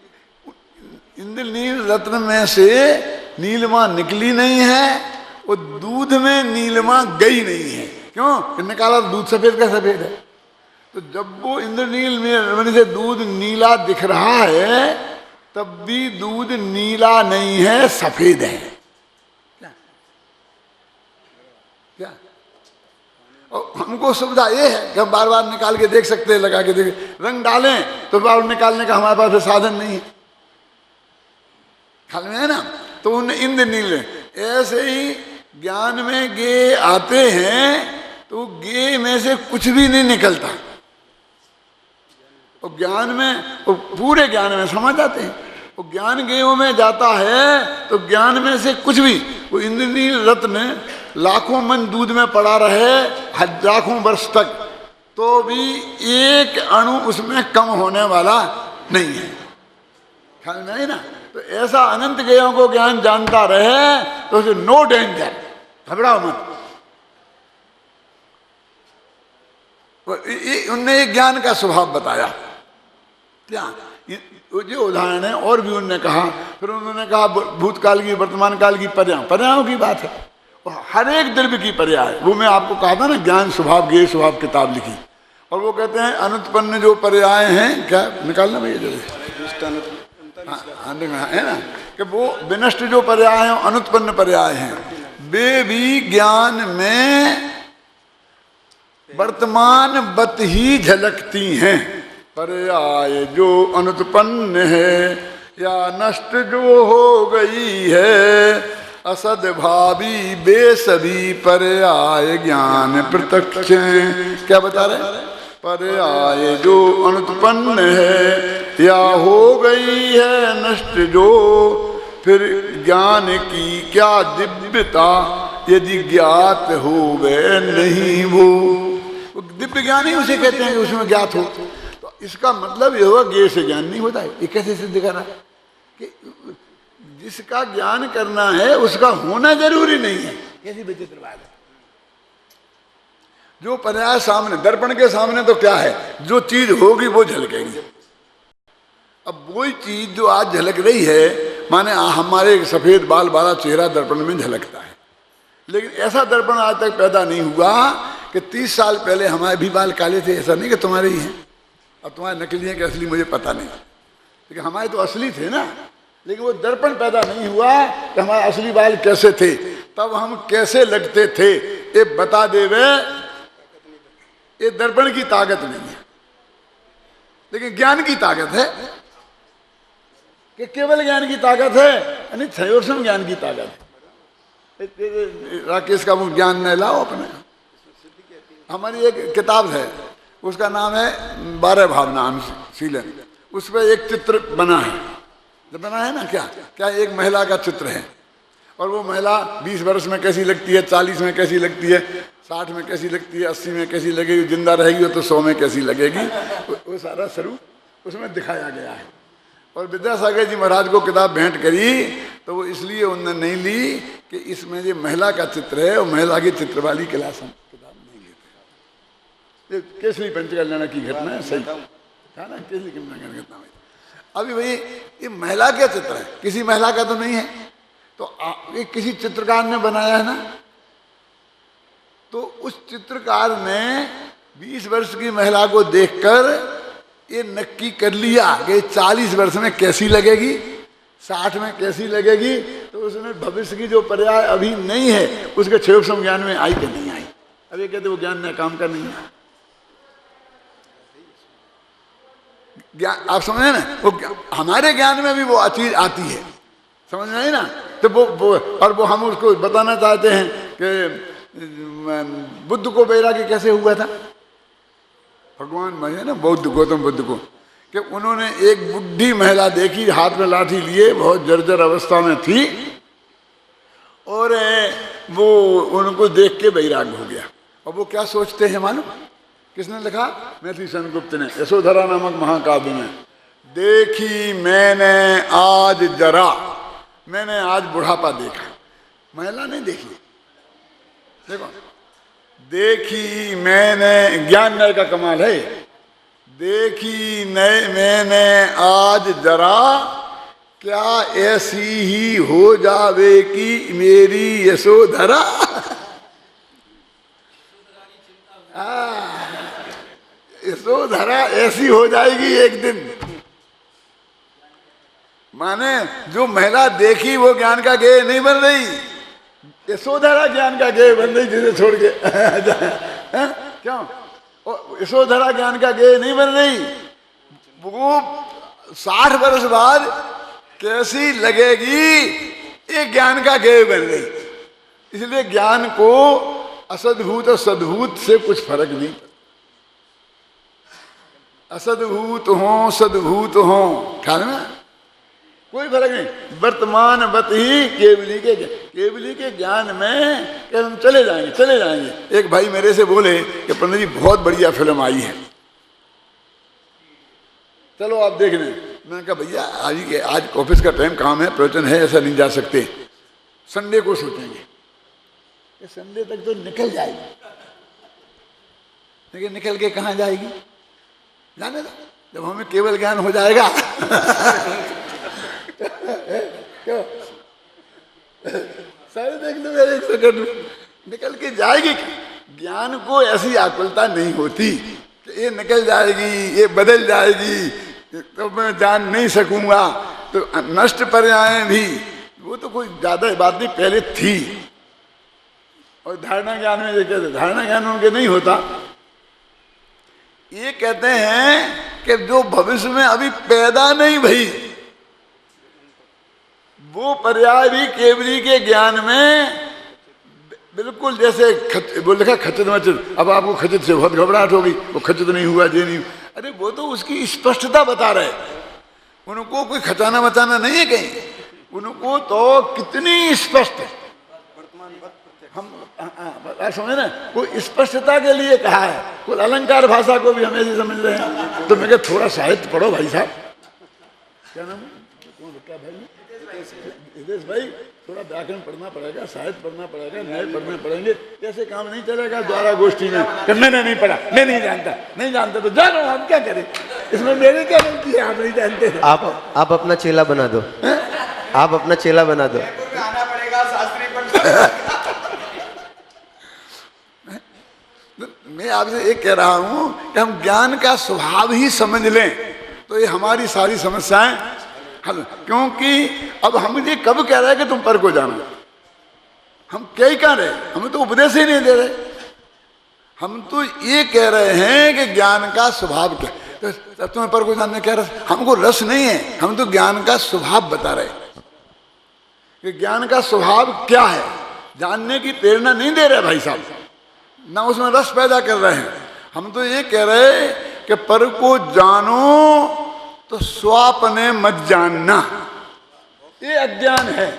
इंद्रनील रत्न में से नीलिमा निकली नहीं है, वो दूध में नीलिमा गई नहीं है। क्यों? निकाला तो दूध सफेद का सफेद है। तो जब वो इंद्रनील में से दूध नीला दिख रहा है तब भी दूध नीला नहीं है, सफेद है। क्या क्या और हमको सुविधा ये है कि हम बार बार निकाल के देख सकते हैं, लगा के देख, रंग डालें तो बार निकालने का हमारे पास साधन नहीं है, ख्याल में है ना। तो उन इंद्रनील ऐसे ही ज्ञान में गे आते हैं तो गे में से कुछ भी नहीं निकलता, और ज्ञान में पूरे ज्ञान में समझ जाते हैं। वो ज्ञान गेयों में जाता है तो ज्ञान में से कुछ भी, वो इंद्रनील रत्न लाखों मन दूध में पड़ा रहे लाखों वर्ष तक तो भी एक अणु उसमें कम होने वाला नहीं है, ख्याल में है ना। तो ऐसा अनंत गेयों को ज्ञान जानता रहे तो उसे नो डेंजर, घबराओ मत। उनने एक ज्ञान का स्वभाव बताया, क्या जो उदाहरण है और भी उन्होंने कहा। फिर उन्होंने कहा भूतकाल की वर्तमान काल की पर्यायों की बात है, हर एक द्रव्य की पर्याय। वो मैं आपको कहा था ना ज्ञान स्वभाव गेय स्वभाव किताब लिखी, और वो कहते हैं अनुत्पन्न जो पर्याय हैं, क्या निकालना भैया जल्दी, है ना, कि वो विनष्ट जो पर्याय हैं अनुत्पन्न पर्याय हैं, वे भी ज्ञान में वर्तमान बत ही झलकती हैं। पर्याय जो अनुत्पन्न है या नष्ट जो हो गई है, असद भावी बेसभी पर्याय ज्ञान प्रत्यक्ष। क्या बता रहे? पर्याय जो अनुत्पन्न है या हो गई है नष्ट जो, फिर ज्ञान की क्या दिव्यता यदि ज्ञात हो वे नहीं वो दिव्य ज्ञान ही उसे कहते हैं कि उसमें ज्ञात हो। तो इसका मतलब ये होगा ज्ञेय से ज्ञान नहीं होता है। ये कैसे सिद्ध कर रहा है कि जिसका ज्ञान करना है उसका होना जरूरी नहीं है। कैसी विचित्र बात है। जो पर्याय सामने दर्पण के सामने तो क्या है, जो चीज होगी वो झलकेगी। अब वही चीज जो आज झलक रही है, माने हमारे सफेद बाल वाला चेहरा दर्पण में झलकता है, लेकिन ऐसा दर्पण आज तक पैदा नहीं हुआ कि 30 साल पहले हमारे भी बाल काले थे। ऐसा नहीं कि तुम्हारे ही हैं, अब तुम्हारे नकली हैं कि असली मुझे पता नहीं, लेकिन हमारे तो असली थे ना। लेकिन वो दर्पण पैदा नहीं हुआ कि हमारे असली बाल कैसे थे, तब हम कैसे लगते थे, ये बता देवे। ये दर्पण की ताकत नहीं है, लेकिन ज्ञान की ताकत है। कि केवल ज्ञान की ताकत है, यानी क्षयोसम ज्ञान की ताकत है। राकेश का वो ज्ञान न लाओ अपने। हमारी एक किताब है, उसका नाम है 12 भावनाम शीलन। उस पर एक चित्र बना है, जो बना है ना, क्या एक महिला का चित्र है, और वो महिला 20 वर्ष में कैसी लगती है, 40 में कैसी लगती है, 60 में कैसी लगती है, 80 में कैसी लगेगी, जिंदा रहेगी तो 100 में कैसी लगेगी। वो सारा स्वरूप उसमें दिखाया गया है। और विद्यासागर जी महाराज को किताब भेंट करी तो वो इसलिए उन्होंने नहीं ली कि इसमें जो महिला का चित्र है और महिला की चित्र वाली क्लास हम किताब नहीं लेते। ये केसरी पंचकल्याण की घटना है, सही था ना, केसरी पंचकल्याण की घटना। अभी भाई ये महिला का चित्र है, किसी महिला का तो नहीं है, तो ये किसी चित्रकार ने बनाया है ना, तो उस चित्रकार ने 20 वर्ष की महिला को देखकर ये नक्की कर लिया कि 40 वर्ष में कैसी लगेगी, 60 में कैसी लगेगी। तो उसने भविष्य की जो पर्याय अभी नहीं है उसके क्षेत्र ज्ञान में आई कि नहीं आई। अब ये कहते वो ज्ञान ने काम का नहीं है, ज्ञान आप समझे ना, वो हमारे ज्ञान में भी वो चीज आती है, समझ में आई ना। तो वो हम उसको बताना चाहते हैं कि बुद्ध को वैराग्य कैसे हुआ था, भगवान है ना बौद्ध, गौतम बुद्ध को, कि उन्होंने एक बुढ़ी महिला देखी, हाथ में लाठी लिए, बहुत जर्जर अवस्था में थी, और वो उनको देख के वैराग्य हो गया। और वो क्या सोचते हैं मालूम, किसने लिखा, मैथिली सेनगुप्त ने यशोधरा नामक महाकाव्य में, देखी मैंने आज जरा, मैंने आज बुढ़ापा देखा, महिला नहीं देखी, देखो, देखी मैंने, ज्ञान न्याय का कमाल है, देखी मैंने आज जरा, क्या ऐसी ही हो जावे कि मेरी यशोधरा। यशोधरा ऐसी हो जाएगी एक दिन, माने जो महिला देखी वो ज्ञान का गेय नहीं बन रही, यशोधरा ज्ञान का गेय बन रही, जिसे छोड़ के क्यों, यशोधरा ज्ञान का गेय नहीं बन रही, वो 60 वर्ष बाद कैसी लगेगी ये ज्ञान का गेय बन गई। इसलिए ज्ञान को असद्भूत और सद्भूत से कुछ फर्क नहीं, असद्भूत हो सद्भूत हो, ख्याल में कोई फर्क नहीं। वर्तमान बत ही केवली के ज्ञान में कि हम चले जाएंगे। एक भाई मेरे से बोले कि पंडित जी बहुत बढ़िया फिल्म आई है, चलो आप देख लें। मैंने कहा भैया आज ऑफिस का टाइम, काम है, प्रवचन है, ऐसा नहीं जा सकते, संडे को सोचेंगे। संडे तक तो निकल जाएगी, लेकिन निकल के कहाँ जाएगी, जाने दो, जब हमें केवल ज्ञान हो जाएगा क्यों सारे देख लो एक सेकंड में निकल के जाएगी। ज्ञान को ऐसी आकुलता नहीं होती कि ये निकल जाएगी, ये बदल जाएगी, तो मैं जान नहीं सकूंगा। तो नष्ट पर्याय भी वो तो कोई ज्यादा बात नहीं, पहले थी। और धारणा ज्ञान में ये कहते, धारणा ज्ञान उनके नहीं होता। ये कहते हैं कि जो भविष्य में अभी पैदा नहीं भई, वो पर्याय भी केवली के ज्ञान में बिल्कुल जैसे वो लिखा खचित मचित। अब आपको खचित से बहुत घबराहट होगी, वो खचित नहीं हुआ, ये नहीं हुआ। अरे वो तो उसकी स्पष्टता बता रहे, उनको कोई खचाना मचाना नहीं है कहीं, उनको तो कितनी स्पष्ट है। हम समझे ना, कोई स्पष्टता के लिए कहा है, कोई अलंकार भाषा को भी हम ऐसे समझ रहे हैं। तो मैं क्या थोड़ा साहित्य पढ़ो भाई साहब, क्या नाम है, क्या भाई हितेश भाई, थोड़ा व्याकरण पढ़ना पड़ेगा, साहित्य पढ़ना पड़ेगा, न्याय पढ़ने पड़ेंगे, ऐसे काम नहीं चलेगा द्वारा गोष्ठी में। मैंने नहीं पढ़ा, मैं नहीं जानता तो जानो, हम क्या करें, इसमें मेरी क्या गलती है, आप नहीं जानते। आप अपना चेला बना दो, आप अपना चेला बना दो। आना पड़ेगा शास्त्री पर। मैं आपसे एक कह रहा हूं कि हम ज्ञान का स्वभाव ही समझ लें तो ये हमारी सारी समस्याएं हल। क्योंकि अब हम ये कब कह रहे हैं कि तुम पर को जानो, हम क्या ही कह रहे, हमें तो उपदेश ही नहीं दे रहे। हम तो ये कह रहे हैं कि ज्ञान का स्वभाव क्या, तो तुम्हें पर को जानने क्या रस, हमको रस नहीं है, हम तो ज्ञान का स्वभाव बता रहे कि ज्ञान का स्वभाव क्या है, जानने की प्रेरणा नहीं दे रहे भाई साहब, ना उसमें रस पैदा कर रहे हैं। हम तो ये कह रहे कि पर को जानो तो स्वापने मत जानना, ये अज्ञान है।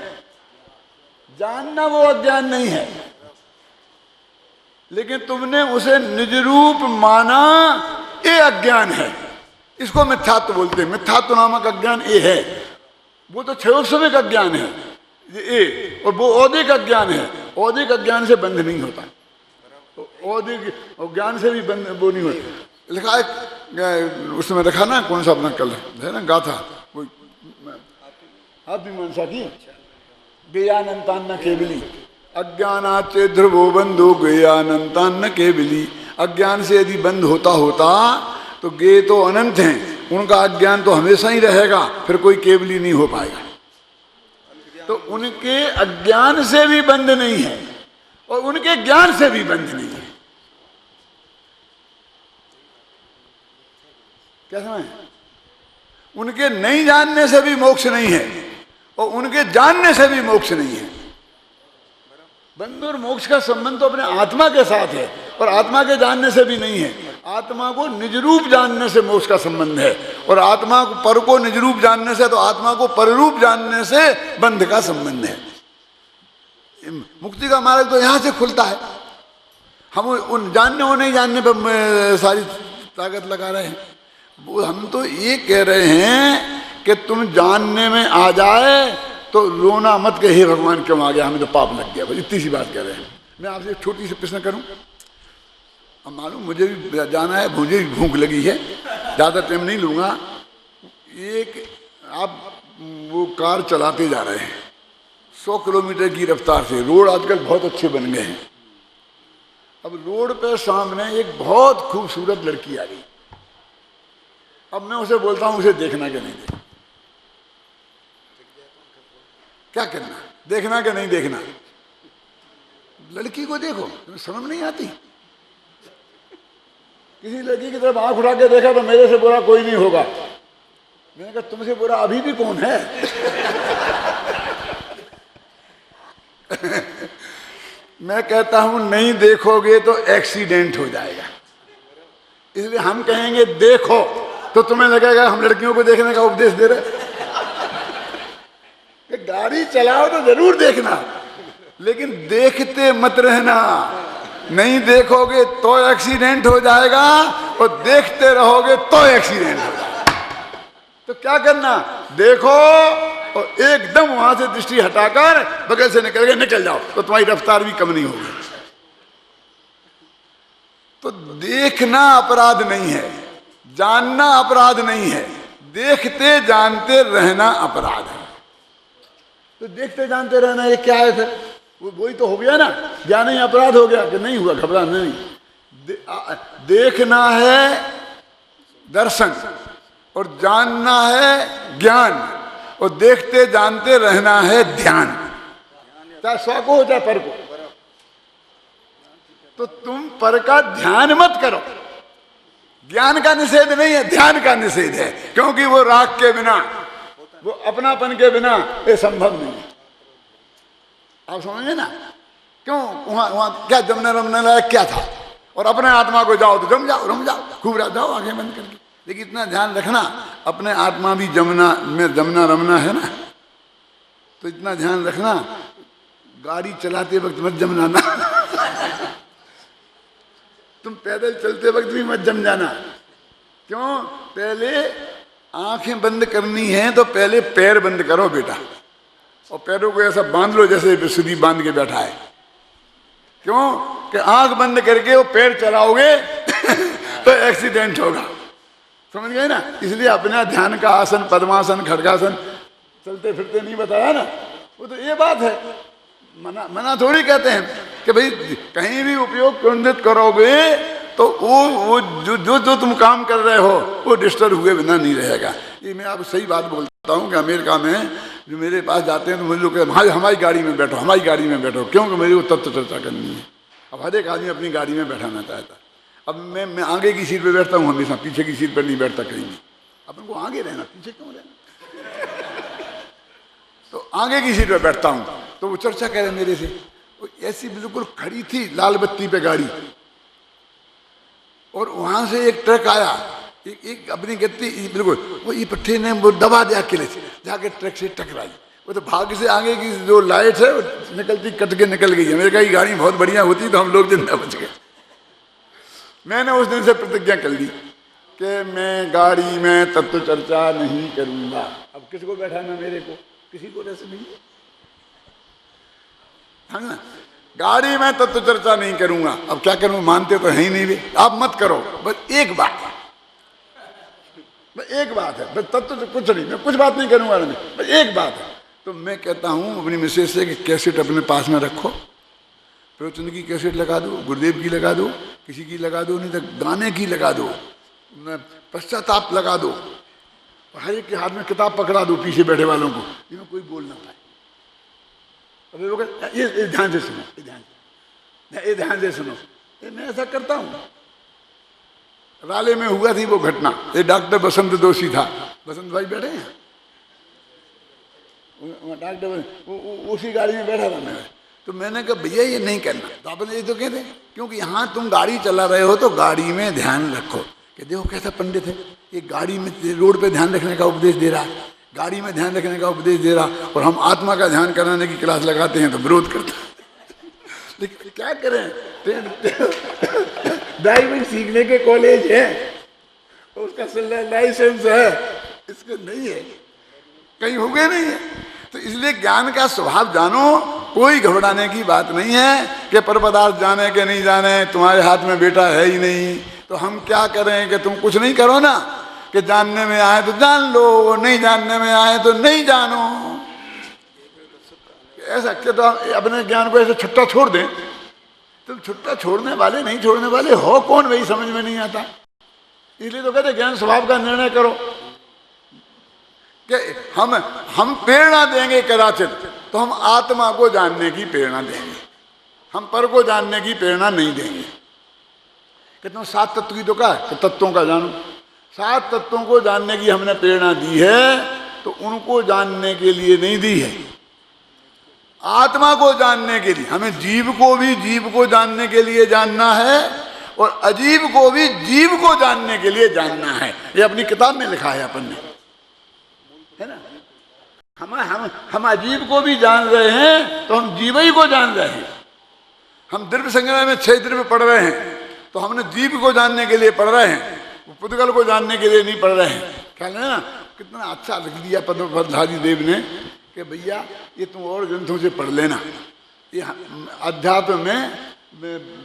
जानना वो अज्ञान नहीं है, लेकिन तुमने उसे निज रूप माना, ये अज्ञान है। इसको मिथ्यात्व बोलते हैं। मिथ्यात्व नामक अज्ञान ये है, वो तो क्षयोत्सविक अज्ञान है ये, और वो औदिक अज्ञान है। औदिक अज्ञान से बंध नहीं होता, औदिक ज्ञान से भी बंध वो नहीं होता। लिखा है उसमें रखा ना, कौन सा अपना कल है ना गाथा, कोई आप भी मनसा की गेयानंतान्न केवली अज्ञानाचे ध्रुवो बंधु गेयानंतान्न केवली। अज्ञान से यदि बंध होता तो गे तो अनंत हैं, उनका अज्ञान तो हमेशा ही रहेगा, फिर कोई केवली नहीं हो पाएगा। तो उनके अज्ञान से भी बंध नहीं है और उनके ज्ञान से भी बंध नहीं है। क्या समझ? उनके नहीं जानने से भी मोक्ष नहीं है और उनके जानने से भी मोक्ष नहीं है। बंध और मोक्ष का संबंध तो अपने आत्मा के साथ है और आत्मा के जानने से भी नहीं है। आत्मा को निज रूप जानने से मोक्ष का संबंध है और आत्मा को पर को निज रूप जानने से, तो आत्मा को पर रूप जानने से बंध का संबंध है। मुक्ति का मार्ग तो यहां से खुलता है। हम उन जानने और नहीं जानने पर सारी ताकत लगा रहे हैं। हम तो ये कह रहे हैं कि तुम जानने में आ जाए तो रोना मत के हे भगवान क्यों आ गया, हमें तो पाप लग गया, बस इतनी सी बात कह रहे हैं। मैं आपसे एक छोटी सी प्रश्न करूं। अब मालूम मुझे भी जाना है, मुझे भी भूख लगी है, ज़्यादा टाइम नहीं लूँगा। एक आप वो कार चलाते जा रहे हैं 100 किलोमीटर की रफ्तार से, रोड आजकल बहुत अच्छे बन गए हैं। अब रोड पे सामने एक बहुत खूबसूरत लड़की आ गई। अब मैं उसे बोलता हूँ उसे देखना कि नहीं देखना, क्या करना, देखना कि नहीं देखना? लड़की को देखो, तुम्हें समझ नहीं आती? किसी लड़की की तरफ आंख उठा के देखा तो मेरे से बुरा कोई नहीं होगा। मैंने कहा तुमसे बुरा अभी भी कौन है? मैं कहता हूं नहीं देखोगे तो एक्सीडेंट हो जाएगा, इसलिए हम कहेंगे देखो, तो तुम्हें लगेगा हम लड़कियों को देखने का उपदेश दे रहे। गाड़ी चलाओ तो जरूर देखना, लेकिन देखते मत रहना। नहीं देखोगे तो एक्सीडेंट हो जाएगा और देखते रहोगे तो एक्सीडेंट हो जाएगा। तो क्या करना, देखो और एकदम वहां से दृष्टि हटाकर बगल से निकल गए, निकल जाओ, तो तुम्हारी रफ्तार भी कम नहीं होगी। तो देखना अपराध नहीं है, जानना अपराध नहीं है, देखते जानते रहना अपराध है। तो देखते जानते रहना ये क्या है फिर? वही तो हो गया ना, ज्ञान ही अपराध हो गया कि नहीं हुआ, घबराना नहीं। देखना है दर्शन और जानना है ज्ञान और देखते जानते रहना है ध्यान, चाहे स्व को हो चाहे पर को। तो तुम पर का ध्यान मत करो, ज्ञान का निषेध नहीं है, ध्यान का निषेध है, क्योंकि वो राग के बिना, वो अपनापन के बिना ये संभव नहीं है। आप समझे ना? क्यों वहां क्या जमने रमने लायक क्या था? और अपने आत्मा को जाओ तो जम जाओ, रम जाओ, खूब रह जाओ आंखें बंद करके। लेकिन इतना ध्यान रखना, अपने आत्मा भी जमना में जमना रमना है ना, तो इतना ध्यान रखना, गाड़ी चलाते वक्त मत जमना ना। तुम पैदल चलते वक्त भी मत जम जाना। क्यों? पहले आंखें बंद करनी है तो पहले पैर बंद करो बेटा, और पैरों को ऐसा बांध लो जैसे सुधी बांध के बैठा है। क्यों? कि आंख बंद करके वो पैर चलाओगे तो एक्सीडेंट होगा। समझ गए ना? इसलिए अपना ध्यान का आसन, पद्मासन, खड़गासन चलते फिरते नहीं बताया ना, वो तो ये बात है। मना थोड़ी कहते हैं कि भाई कहीं भी उपयोग केंद्रित करोगे तो वो जो तुम काम कर रहे हो वो डिस्टर्ब हुए बिना नहीं रहेगा। ये मैं आपको सही बात बोलता हूँ कि अमेरिका में जो मेरे पास जाते हैं तो मुझे लोग कहते हैं हमारी गाड़ी में बैठो, हमारी गाड़ी में बैठो, क्योंकि मेरे को तत्व चर्चा करनी है। अब हर एक आदमी अपनी गाड़ी में बैठाना चाहता है। अब मैं आगे की सीट पे बैठता हूँ हमेशा, पीछे की सीट पर नहीं बैठता कहीं भी। अपन को आगे रहना, पीछे क्यों रहना? तो आगे की सीट पे बैठता हूँ तो वो चर्चा करे मेरे से। वो ऐसी बिल्कुल खड़ी थी लाल बत्ती पे गाड़ी, और वहां से एक ट्रक आया, एक अपनी गति बिल्कुल वो ये पट्टे ने वो दबा दिया किले से, जाके ट्रक से टकराई। वो तो भाग्य से आगे की जो लाइट है वो निकलती कट के निकल गई। अमेरिका की गाड़ी बहुत बढ़िया होती तो हम लोग जिंदा बच गए। मैंने उस दिन से प्रतिज्ञा कर ली कि मैं गाड़ी में तत्व चर्चा नहीं करूंगा। अब किसको बैठाना, मेरे को? किसी को रस नहीं है, है ना? गाड़ी में तत्व चर्चा नहीं करूंगा। अब क्या करूं, मानते तो है ही नहीं वे। आप मत करो, बस एक बात, बस एक बात है, बस तत्व से कुछ नहीं, मैं कुछ बात नहीं करूंगा, बस एक बात है। तो मैं कहता हूं अपनी मिसेज से कि कैसेट अपने पास में रखो, प्रवचन की कैसेट लगा दो, गुरुदेव की लगा दो, किसी की लगा दो, नहीं तो गाने की लगा दो, पश्चाताप लगा दो, हर एक के हाथ में किताब पकड़ा दो पीछे बैठे वालों को, जिसमें कोई बोल ना पाए। अभी वो ये ध्यान से सुनो, ये ध्यान से सुनो, ये मैं ऐसा करता हूँ। राले में हुआ थी वो घटना, ये डॉक्टर बसंत दोषी था, बसंत भाई बैठे हैं, डॉक्टर उसी गाड़ी में बैठा था मैं। तो मैंने कहा भैया ये नहीं करना, तो आपने ये तो कहते, क्योंकि यहाँ तुम गाड़ी चला रहे हो तो गाड़ी में ध्यान रखो। कि देखो कैसा पंडित है, ये गाड़ी में रोड पे ध्यान रखने का उपदेश दे रहा है, गाड़ी में ध्यान रखने का उपदेश दे रहा, और हम आत्मा का ध्यान कराने की क्लास लगाते हैं तो विरोध करते हैं। लेकिन क्या करें, ड्राइविंग सीखने के कॉलेज है, उसका लाइसेंस है, इसका नहीं है, कहीं हो गए नहीं है। तो इसलिए ज्ञान का स्वभाव जानो, कोई घबराने की बात नहीं है कि पर पदार्थ जाने के नहीं जाने, तुम्हारे हाथ में बेटा है ही नहीं, तो हम क्या करें कि तुम कुछ नहीं करो ना, कि जानने में आए तो जान लो, नहीं जानने में आए तो नहीं जानो। ऐसा कि तो अपने ज्ञान को ऐसे छुट्टा छोड़ दें, तुम छुट्टा छोड़ने वाले नहीं छोड़ने वाले हो कौन, वही समझ में नहीं आता। इसलिए तो कहते ज्ञान स्वभाव का निर्णय करो कि हम प्रेरणा देंगे कदाचित, तो हम आत्मा को जानने की प्रेरणा देंगे, हम पर को जानने की प्रेरणा नहीं देंगे। कि तुम 7 तत्व की तो कहा, तो तत्वों का जानो, 7 तत्वों को जानने की हमने प्रेरणा दी है, तो उनको जानने के लिए नहीं दी है, आत्मा को जानने के लिए। हमें जीव को भी जीव को जानने के लिए जानना है, और अजीब को भी जीव को जानने के लिए जानना है। ये अपनी किताब में लिखा है अपन ने, है ना। हम अजीब को भी जान रहे हैं तो हम जीव ही को जान रहे हैं। हम द्रव्य संग्रह में 6 द्रव्य पढ़ रहे हैं तो हमने जीव को जानने के लिए पढ़ रहे हैं, पुद्गल को जानने के लिए नहीं पढ़ रहे हैं। ख्याल है ना, कितना अच्छा लिख दिया पद्मधारी देव ने कि भैया ये तुम और ग्रंथों से पढ़ लेना, ये अध्यात्म में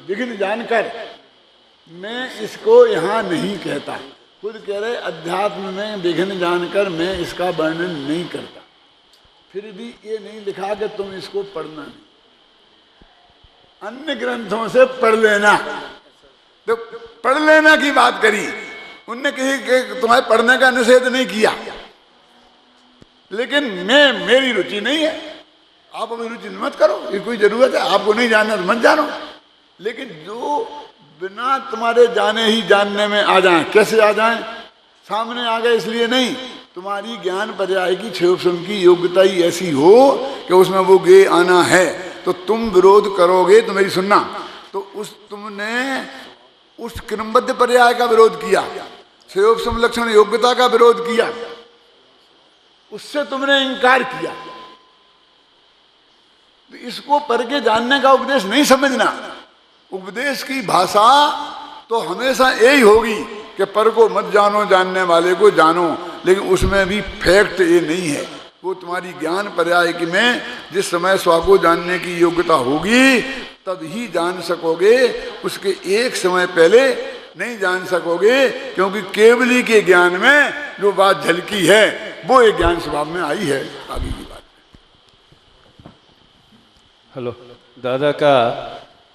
विघ्न जानकर मैं इसको यहाँ नहीं कहता, खुद कह रहे अध्यात्म में विघ्न जानकर मैं इसका वर्णन नहीं करता। फिर भी ये नहीं लिखा कि तुम इसको पढ़ना नहीं, अन्य ग्रंथों से पढ़ लेना। तो पढ़ लेना की बात करी, उनने कही कि तुम्हारे पढ़ने का निषेध नहीं किया, लेकिन मेरी रुचि नहीं है। आप अपनी रुचि मत करो, ये कोई जरूरत है, आपको नहीं जानना तो मत जानो। लेकिन जो बिना तुम्हारे जाने ही जानने में आ जाए, कैसे आ जाए, सामने आ गए इसलिए नहीं, तुम्हारी ज्ञान पर्याय की 6 उपशम की योग्यता ही ऐसी हो कि उसमें वो गे आना है, तो तुम विरोध करोगे तो मेरी सुनना, तो तुमने उस क्रमबद्ध पर्याय का विरोध किया, 6 उपशम लक्षण योग्यता का विरोध किया, उससे तुमने इंकार किया। तो इसको पढ़ के जानने का उपदेश नहीं समझना। उपदेश की भाषा तो हमेशा यही होगी कि पर को मत जानो, जानने वाले को जानो, लेकिन उसमें भी फैक्ट ये नहीं है। वो तुम्हारी ज्ञान पर्याय की में जिस समय स्व को जानने की योग्यता होगी तब ही जान सकोगे, उसके एक समय पहले नहीं जान सकोगे, क्योंकि केवली के ज्ञान में जो बात झलकी है वो एक ज्ञान स्वभाव में आई है। आगे की बात। हेलो, दादा का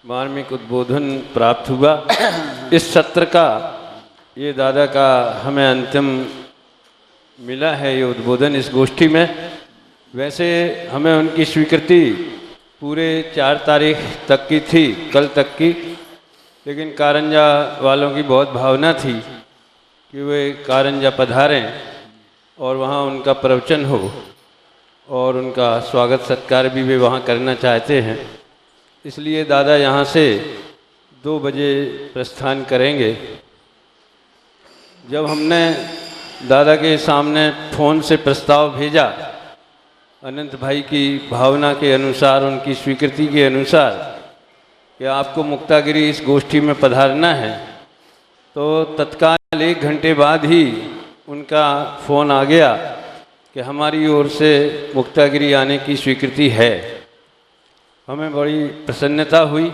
मार्मिक उद्बोधन प्राप्त हुआ। इस सत्र का ये दादा का हमें अंतिम मिला है, ये उद्बोधन इस गोष्ठी में। वैसे हमें उनकी स्वीकृति पूरे 4 तारीख तक की थी, कल तक की, लेकिन कारंजा वालों की बहुत भावना थी कि वे कारंजा पधारें और वहाँ उनका प्रवचन हो और उनका स्वागत सत्कार भी वे वहाँ करना चाहते हैं। इसलिए दादा यहाँ से 2 बजे प्रस्थान करेंगे। जब हमने दादा के सामने फ़ोन से प्रस्ताव भेजा, अनंत भाई की भावना के अनुसार, उनकी स्वीकृति के अनुसार कि आपको मुक्तागिरी इस गोष्ठी में पधारना है, तो तत्काल 1 घंटे बाद ही उनका फ़ोन आ गया कि हमारी ओर से मुक्तागिरी आने की स्वीकृति है। हमें बड़ी प्रसन्नता हुई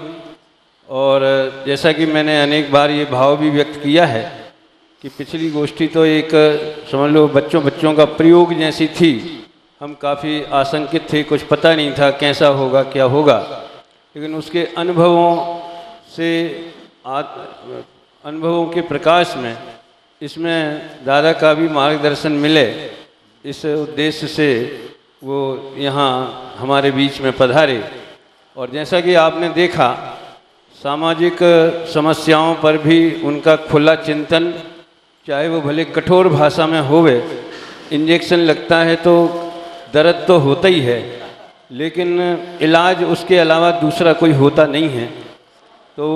और जैसा कि मैंने अनेक बार ये भाव भी व्यक्त किया है कि पिछली गोष्ठी तो एक समझ लो बच्चों का प्रयोग जैसी थी। हम काफ़ी आशंकित थे, कुछ पता नहीं था कैसा होगा क्या होगा, लेकिन उसके अनुभवों के प्रकाश में इसमें दादा का भी मार्गदर्शन मिले, इस उद्देश्य से वो यहाँ हमारे बीच में पधारे। और जैसा कि आपने देखा, सामाजिक समस्याओं पर भी उनका खुला चिंतन, चाहे वो भले कठोर भाषा में होवे। इंजेक्शन लगता है तो दर्द तो होता ही है, लेकिन इलाज उसके अलावा दूसरा कोई होता नहीं है। तो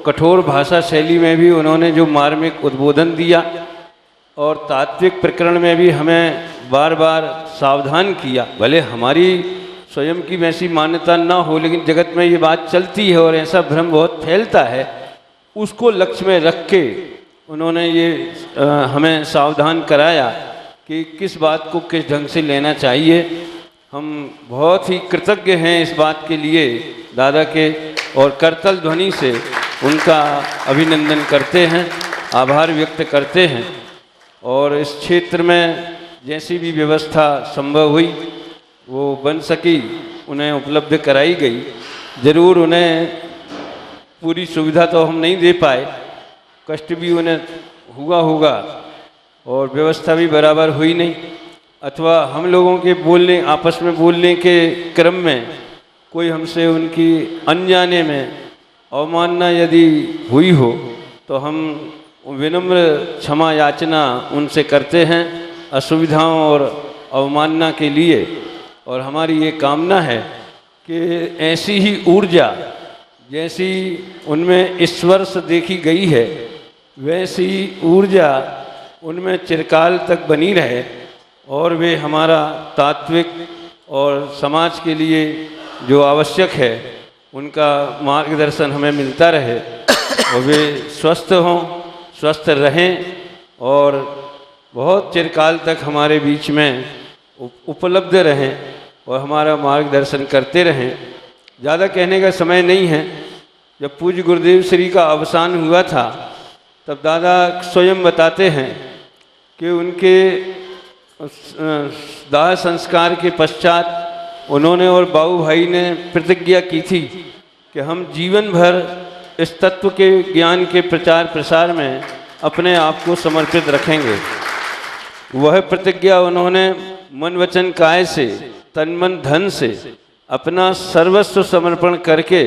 कठोर भाषा शैली में भी उन्होंने जो मार्मिक उद्बोधन दिया और तात्विक प्रकरण में भी हमें बार बार सावधान किया। भले हमारी स्वयं की वैसी मान्यता ना हो, लेकिन जगत में ये बात चलती है और ऐसा भ्रम बहुत फैलता है, उसको लक्ष्य में रख के उन्होंने ये हमें सावधान कराया कि किस बात को किस ढंग से लेना चाहिए। हम बहुत ही कृतज्ञ हैं इस बात के लिए दादा के, और करतल ध्वनि से उनका अभिनंदन करते हैं, आभार व्यक्त करते हैं। और इस क्षेत्र में जैसी भी व्यवस्था संभव हुई वो बन सकी, उन्हें उपलब्ध कराई गई। ज़रूर उन्हें पूरी सुविधा तो हम नहीं दे पाए, कष्ट भी उन्हें हुआ होगा और व्यवस्था भी बराबर हुई नहीं, अथवा हम लोगों के बोलने, आपस में बोलने के क्रम में कोई हमसे उनकी अनजाने में अवमानना यदि हुई हो तो हम विनम्र क्षमा याचना उनसे करते हैं असुविधाओं और अवमानना के लिए। और हमारी ये कामना है कि ऐसी ही ऊर्जा जैसी उनमें इस वर्ष देखी गई है, वैसी ऊर्जा उनमें चिरकाल तक बनी रहे और वे हमारा तात्विक और समाज के लिए जो आवश्यक है उनका मार्गदर्शन हमें मिलता रहे, और वे स्वस्थ हों, स्वस्थ रहें और बहुत चिरकाल तक हमारे बीच में उपलब्ध रहें और हमारा मार्गदर्शन करते रहें। ज़्यादा कहने का समय नहीं है। जब पूज्य गुरुदेव श्री का अवसान हुआ था तब दादा स्वयं बताते हैं कि उनके दाह संस्कार के पश्चात उन्होंने और बाबू भाई ने प्रतिज्ञा की थी कि हम जीवन भर इस तत्व के ज्ञान के प्रचार प्रसार में अपने आप को समर्पित रखेंगे। वह प्रतिज्ञा उन्होंने मन वचन काय से, तन मन धन से अपना सर्वस्व समर्पण करके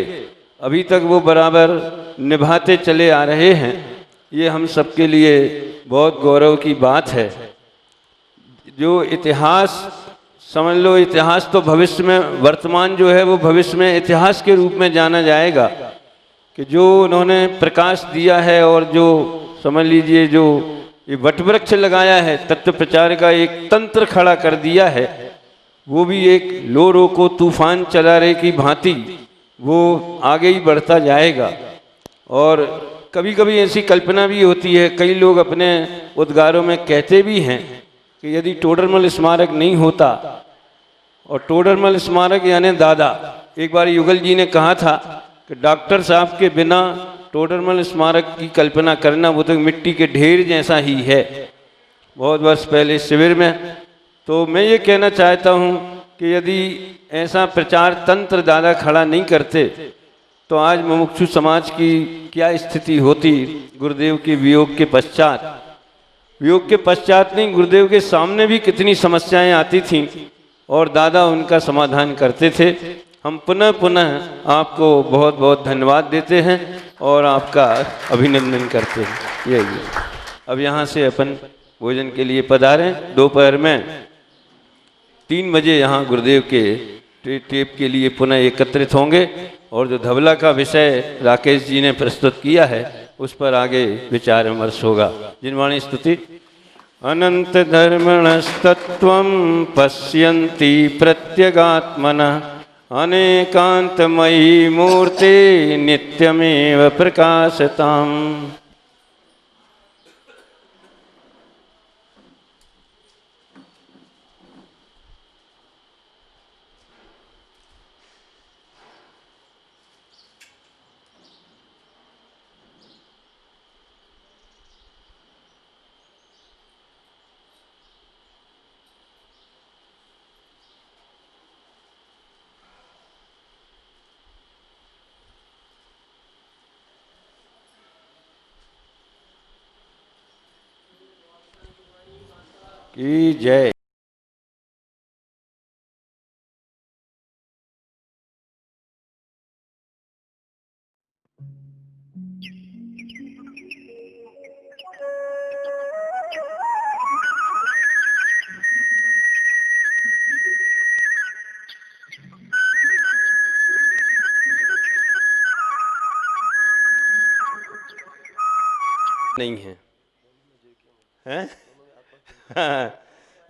अभी तक वो बराबर निभाते चले आ रहे हैं। ये हम सबके लिए बहुत गौरव की बात है। जो इतिहास समझ लो, इतिहास तो भविष्य में, वर्तमान जो है वो भविष्य में इतिहास के रूप में जाना जाएगा कि जो उन्होंने प्रकाश दिया है और जो समझ लीजिए जो ये वटवृक्ष लगाया है, तत्व प्रचार का एक तंत्र खड़ा कर दिया है, वो भी एक लो रोको तूफान चला रहे की भांति वो आगे ही बढ़ता जाएगा। और कभी कभी ऐसी कल्पना भी होती है, कई लोग अपने उद्गारों में कहते भी हैं कि यदि टोडरमल स्मारक नहीं होता, और टोडरमल स्मारक यानी दादा, एक बार युगल जी ने कहा था कि डॉक्टर साहब के बिना टोडरमल स्मारक की कल्पना करना वो तो मिट्टी के ढेर जैसा ही है, बहुत वर्ष पहले शिविर में। तो मैं ये कहना चाहता हूँ कि यदि ऐसा प्रचार तंत्र दादा खड़ा नहीं करते तो आज मुमुक्षु समाज की क्या स्थिति होती। गुरुदेव के वियोग के पश्चात, वियोग के पश्चात नहीं, गुरुदेव के सामने भी कितनी समस्याएं आती थीं और दादा उनका समाधान करते थे। हम पुनः पुनः आपको बहुत बहुत धन्यवाद देते हैं और आपका अभिनंदन करते हैं। यही अब यहाँ से अपन भोजन के लिए पधारें। दोपहर में 3 बजे यहाँ गुरुदेव के टेप के लिए पुनः एकत्रित होंगे और जो धवला का विषय राकेश जी ने प्रस्तुत किया है उस पर आगे विचार विमर्श होगा। जिनवाणी स्तुति। अनंत धर्मणस्तत्वं पश्यन्ति प्रत्यगात्मनः अनेकांतमयी मूर्ति नित्यमेव प्रकाशताम्। की जय। नहीं है, हैं?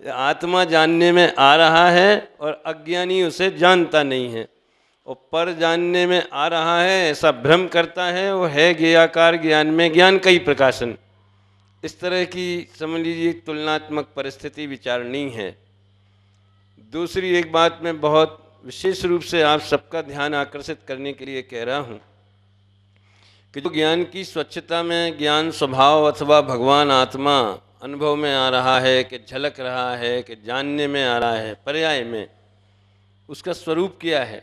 आत्मा जानने में आ रहा है और अज्ञानी उसे जानता नहीं है, और पर जानने में आ रहा है ऐसा भ्रम करता है, वो है ज्ञेयाकार ज्ञान में ज्ञान कई प्रकाशन। इस तरह की समझ लीजिए तुलनात्मक परिस्थिति विचारणी है। दूसरी एक बात मैं बहुत विशेष रूप से आप सबका ध्यान आकर्षित करने के लिए कह रहा हूँ कि जो ज्ञान की स्वच्छता में ज्ञान स्वभाव अथवा भगवान आत्मा अनुभव में आ रहा है, कि झलक रहा है, कि जानने में आ रहा है, पर्याय में, उसका स्वरूप क्या है?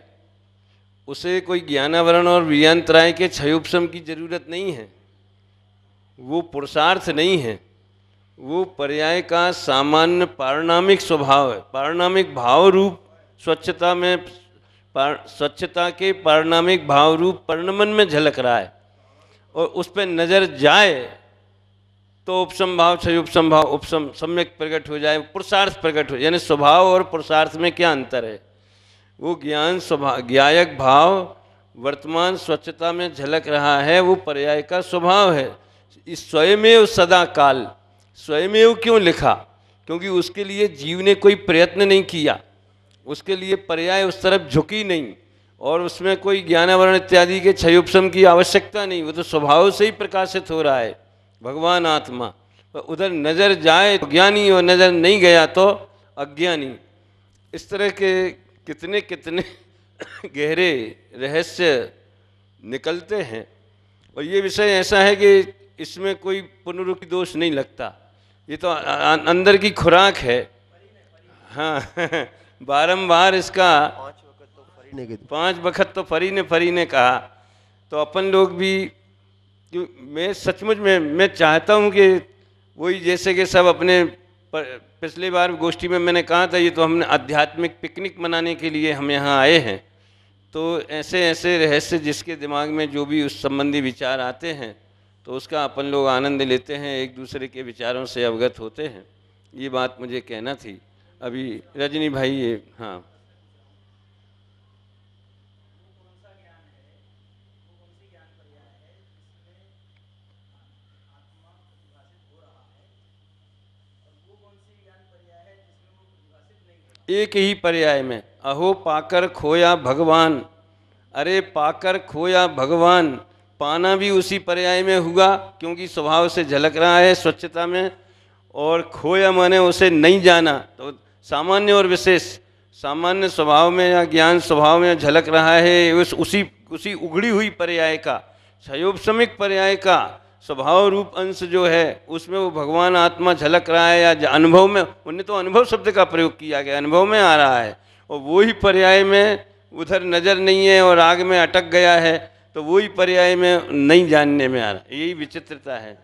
उसे कोई ज्ञानावरण और वियंतराय के क्षयोपशम की जरूरत नहीं है, वो पुरुषार्थ नहीं है, वो पर्याय का सामान्य पारिणामिक स्वभाव है। पारिणामिक भाव रूप स्वच्छता में, स्वच्छता के पारिणामिक भाव रूप परिणमन में झलक रहा है, और उस पर नजर जाए तो उपसम भाव क्षयोपसम भाव उपसम सम्यक प्रकट हो जाए, पुरुषार्थ प्रकट हो। यानी स्वभाव और पुरुषार्थ में क्या अंतर है? वो ज्ञान स्वभाव ज्ञायक भाव वर्तमान स्वच्छता में झलक रहा है, वो पर्याय का स्वभाव है। इस स्वयमेव सदा काल, स्वयमेव क्यों लिखा? क्योंकि उसके लिए जीव ने कोई प्रयत्न नहीं किया, उसके लिए पर्याय उस तरफ झुकी नहीं, और उसमें कोई ज्ञानावरण इत्यादि के क्षयोपशम की आवश्यकता नहीं, वो तो स्वभाव से ही प्रकाशित हो रहा है भगवान आत्मा। तो उधर नज़र जाए तो ज्ञानी और नज़र नहीं गया तो अज्ञानी। इस तरह के कितने कितने गहरे रहस्य निकलते हैं, और ये विषय ऐसा है कि इसमें कोई पुनरुक्ति दोष नहीं लगता, ये तो अंदर की खुराक है। हाँ बारंबार इसका 5 वक्त तो फरी ने कहा, तो अपन लोग भी, मैं सचमुच में मैं चाहता हूँ कि वही जैसे कि सब अपने पिछली बार गोष्ठी में मैंने कहा था, ये तो हमने आध्यात्मिक पिकनिक मनाने के लिए हम यहाँ आए हैं, तो ऐसे ऐसे रहस्य जिसके दिमाग में जो भी उस संबंधी विचार आते हैं तो उसका अपन लोग आनंद लेते हैं, एक दूसरे के विचारों से अवगत होते हैं। ये बात मुझे कहना थी। अभी रजनी भाई ये, हाँ एक ही पर्याय में, अहो पाकर खोया भगवान। अरे पाकर खोया भगवान, पाना भी उसी पर्याय में हुआ, क्योंकि स्वभाव से झलक रहा है स्वच्छता में, और खोया माने उसे नहीं जाना। तो सामान्य और विशेष, सामान्य स्वभाव में या ज्ञान स्वभाव में झलक रहा है, उसी उगड़ी हुई पर्याय का, क्षयोपशमिक पर्याय का स्वभाव रूप अंश जो है, उसमें वो भगवान आत्मा झलक रहा है, या अनुभव में, उन्हें तो अनुभव शब्द का प्रयोग किया गया, अनुभव में आ रहा है, और वो ही पर्याय में उधर नज़र नहीं है और आग में अटक गया है, तो वही पर्याय में नहीं जानने में आ रहा है। यही विचित्रता है।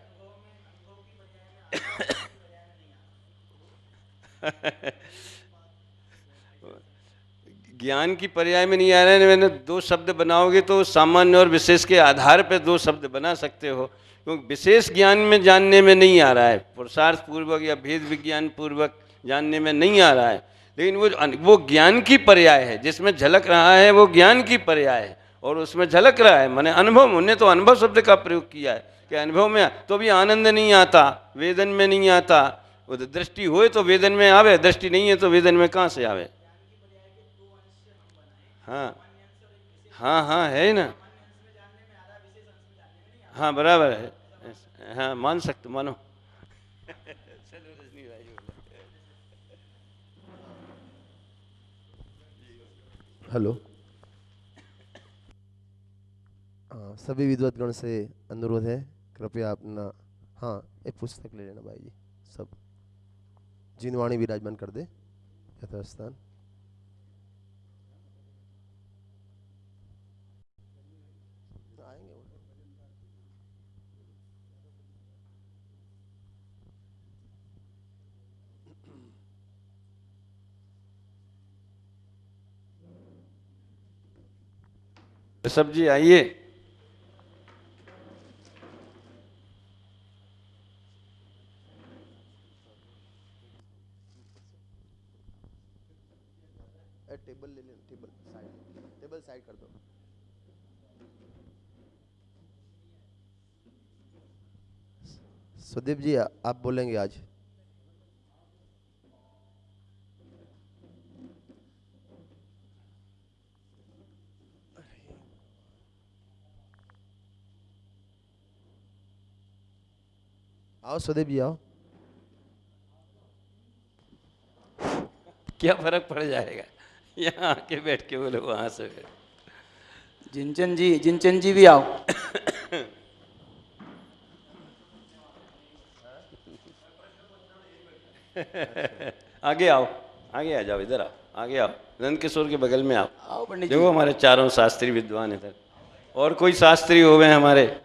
ज्ञान की पर्याय में नहीं आ रहा है। मैंने 2 शब्द बनाओगे तो सामान्य और विशेष के आधार पर 2 शब्द बना सकते हो, क्योंकि विशेष ज्ञान में जानने में नहीं आ रहा है, पुरुषार्थ पूर्वक या भेद विज्ञान पूर्वक जानने में नहीं आ रहा है, लेकिन वो ज्ञान की पर्याय है, जिसमें झलक रहा है वो ज्ञान की पर्याय है, और उसमें झलक रहा है माने अनुभव। उन्हें तो अनुभव शब्द का प्रयोग किया है कि अनुभव में तो भी आनंद नहीं आता, वेदन में नहीं आता। वो दृष्टि होए तो वेदन में आवे, दृष्टि नहीं है तो वेदन में कहाँ से आवे? हाँ हाँ हाँ है ना, हाँ बराबर है, हाँ मान सकते, मानो। हेलो। हाँ, सभी विद्वतगण से अनुरोध है, कृपया अपना, हाँ एक पुस्तक ले लेना भाई जी, सब जिनवाणी विराजमान कर दे यथास्थान। ऋषभ जी आइए। टेबल ले लेना, टेबल साइड कर दो। सुदीप जी आप बोलेंगे आज। आओ सुदीप जी आओ। क्या फर्क पड़ जाएगा, यहाँ आके बैठ के बोलो, वहां से जिनचन जी भी आओ। आगे आओ, आगे आ जाओ, इधर आओ, आगे आओ, नंद किशोर के बगल में आओ। आओ पंडित जी। देखो हमारे चारों शास्त्री विद्वान इधर, और कोई शास्त्री हो गए हमारे।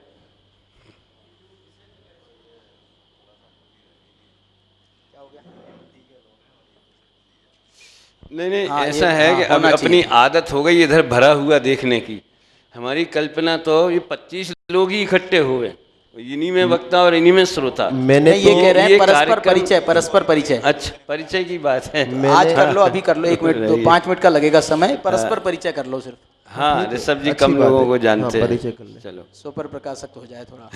नहीं हाँ, ऐसा ये- है हाँ, कि अब होना अपनी चाहिए। आदत हो गई इधर भरा हुआ देखने की। हमारी कल्पना तो ये 25 लोग ही इकट्ठे हुए, इन्हीं में वक्ता और इन्हीं में श्रोता। मैंने नहीं, ये तो कह रहे हैं ये परस्पर कार्यक्रम- परिचय, परस्पर परिचय। अच्छा, परिचय की बात है। आज कर लो, अभी कर लो, 1 मिनट, रहिए। 5 मिनट का लगेगा समय, परस्पर परिचय कर लो सिर्फ। हाँ, ऋषभ जी अच्छी कम बात लोगों है। को जानते हाँ, हैं। परिचय कर ले। चलो, सुपर प्रकाशक हो जाए थोड़ा।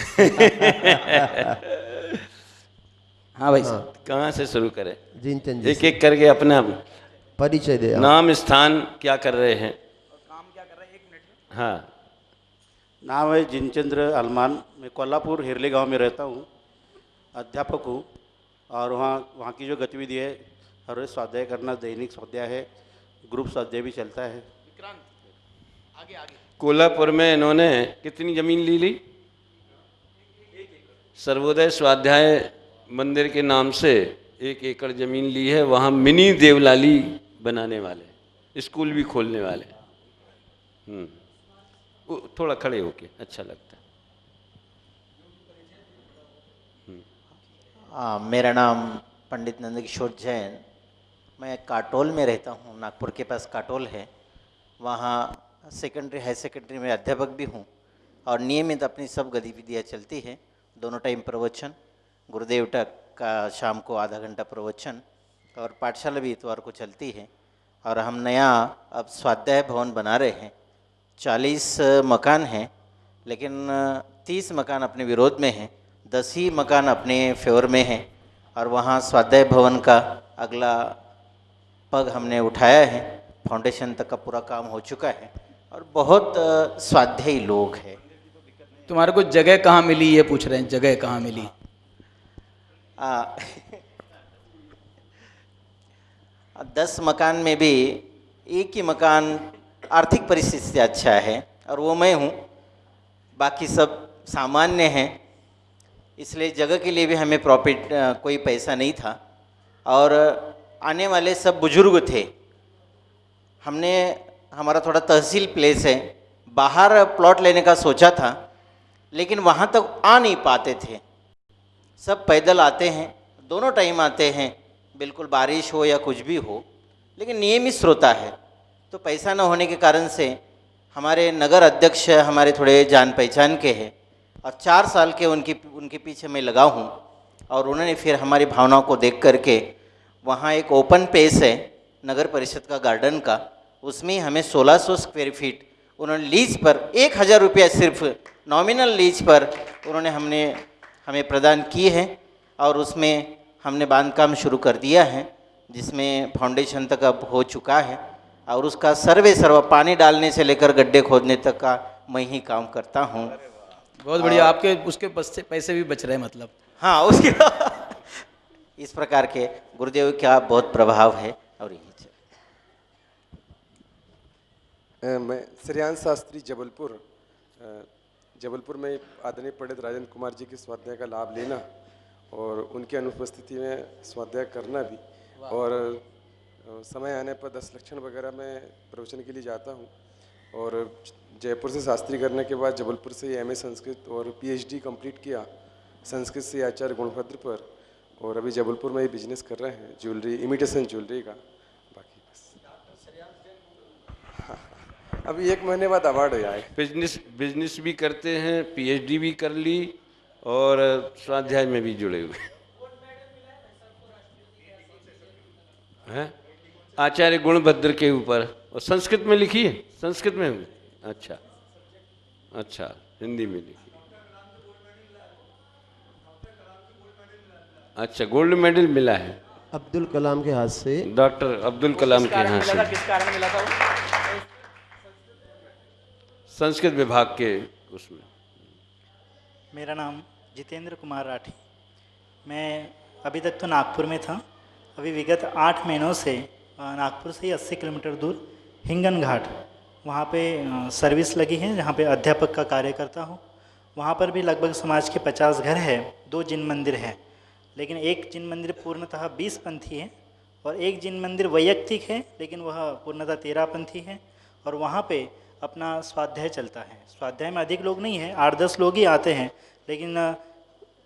हाँ भाई साहब। कहाँ से शुरू करें? जिनचन जी एक एक करके अपना परिचय दे आप। नाम, स्थान, क्या कर रहे हैं? हाँ, नाम है जिनचंद्र अलमान। मैं कोल्हापुर हिरली गांव में रहता हूँ, अध्यापक हूँ। और वहाँ की जो गतिविधि है, हर रोज स्वाध्याय करना, दैनिक स्वाध्याय है, ग्रुप स्वाध्याय भी चलता है। कोल्हापुर में इन्होंने कितनी जमीन ली? सर्वोदय स्वाध्याय मंदिर के नाम से 1 एकड़ जमीन ली है। वहाँ मिनी देवलाली बनाने वाले, स्कूल भी खोलने वाले। थोड़ा खड़े होके अच्छा लगता है। मेरा नाम पंडित नंदकिशोर जैन। मैं काटोल में रहता हूँ, नागपुर के पास काटोल है। वहाँ सेकेंडरी हाई सेकेंडरी में अध्यापक भी हूँ और नियमित अपनी सब गतिविधियाँ चलती हैं। दोनों टाइम प्रवचन, गुरुदेव तक का शाम को आधा घंटा प्रवचन, और पाठशाला भी इतवार को चलती है। और हम नया अब स्वाध्याय भवन बना रहे हैं। 40 मकान हैं, लेकिन 30 मकान अपने विरोध में हैं, 10 ही मकान अपने फेवर में हैं। और वहाँ स्वाध्याय भवन का अगला पग हमने उठाया है, फाउंडेशन तक का पूरा काम हो चुका है और बहुत स्वाध्यायी लोग हैं। तुम्हारे को जगह कहाँ मिली, ये पूछ रहे हैं, जगह कहाँ मिली? 10 मकान में भी एक ही मकान आर्थिक परिस्थिति से अच्छा है और वो मैं हूँ, बाकी सब सामान्य हैं। इसलिए जगह के लिए भी हमें प्रॉफिट कोई पैसा नहीं था। और आने वाले सब बुजुर्ग थे। हमने, हमारा थोड़ा तहसील प्लेस है, बाहर प्लॉट लेने का सोचा था, लेकिन वहाँ तक आ नहीं पाते थे। सब पैदल आते हैं, दोनों टाइम आते हैं, बिल्कुल बारिश हो या कुछ भी हो, लेकिन नियमित श्रोता है। तो पैसा न होने के कारण से हमारे नगर अध्यक्ष हमारे थोड़े जान पहचान के हैं और 4 साल के उनके पीछे मैं लगा हूँ। और उन्होंने फिर हमारी भावनाओं को देख करके वहाँ एक ओपन पेस है नगर परिषद का गार्डन का, उसमें हमें 1600 स्क्वायर फीट उन्होंने लीज पर 1000 रुपया सिर्फ नॉमिनल लीज पर उन्होंने हमें प्रदान की है। और उसमें हमने बांधकाम शुरू कर दिया है, जिसमें फाउंडेशन तक अब हो चुका है। और उसका सर्व पानी डालने से लेकर गड्ढे खोदने तक का मैं ही काम करता हूँ। बहुत बढ़िया, आपके उसके पैसे भी बच रहे हैं मतलब। हाँ, उसके इस प्रकार के गुरुदेव का बहुत प्रभाव है। और यही मैं श्रेयांश शास्त्री जबलपुर में आदरणीय पंडित राजेंद्र कुमार जी के स्वाध्याय का लाभ लेना और उनकी अनुपस्थिति में स्वाध्याय करना भी, और समय आने पर 10 लक्षण वगैरह में प्रवचन के लिए जाता हूँ। और जयपुर से शास्त्री करने के बाद जबलपुर से MA संस्कृत और PhD कंप्लीट किया संस्कृत से आचार्य गुणभद्र पर। और अभी जबलपुर में ही बिजनेस कर रहे हैं, ज्वेलरी, इमिटेशन ज्वेलरी का। बाकी बस हाँ, अभी 1 महीने बाद अवार्ड आया है। बिजनेस भी करते हैं, पीएचडी भी कर ली और स्वाध्याय में भी जुड़े हुए हैं। आचार्य गुणभद्र के ऊपर, और संस्कृत में लिखी है, संस्कृत में हुई। अच्छा, हिंदी में लिखी। अच्छा, गोल्ड मेडल मिला है अब्दुल कलाम के हाथ से। डॉक्टर अब्दुल कलाम के यहाँ से। किस कारण मिला था वो? संस्कृत विभाग के उसमें। मेरा नाम जितेंद्र कुमार राठी। मैं अभी तक तो नागपुर में था। अभी विगत 8 महीनों से नागपुर से ही 80 किलोमीटर दूर हिंगन घाट, वहाँ पे सर्विस लगी है, जहाँ पे अध्यापक का कार्य करता हूँ। वहाँ पर भी लगभग समाज के 50 घर है, 2 जिन मंदिर हैं, लेकिन एक जिन मंदिर पूर्णतः 20 पंथी है और एक जिन मंदिर वैयक्तिक है, लेकिन वह पूर्णतः 13 पंथी है। और वहाँ पे अपना स्वाध्याय चलता है। स्वाध्याय में अधिक लोग नहीं हैं, 8-10 लोग ही आते हैं, लेकिन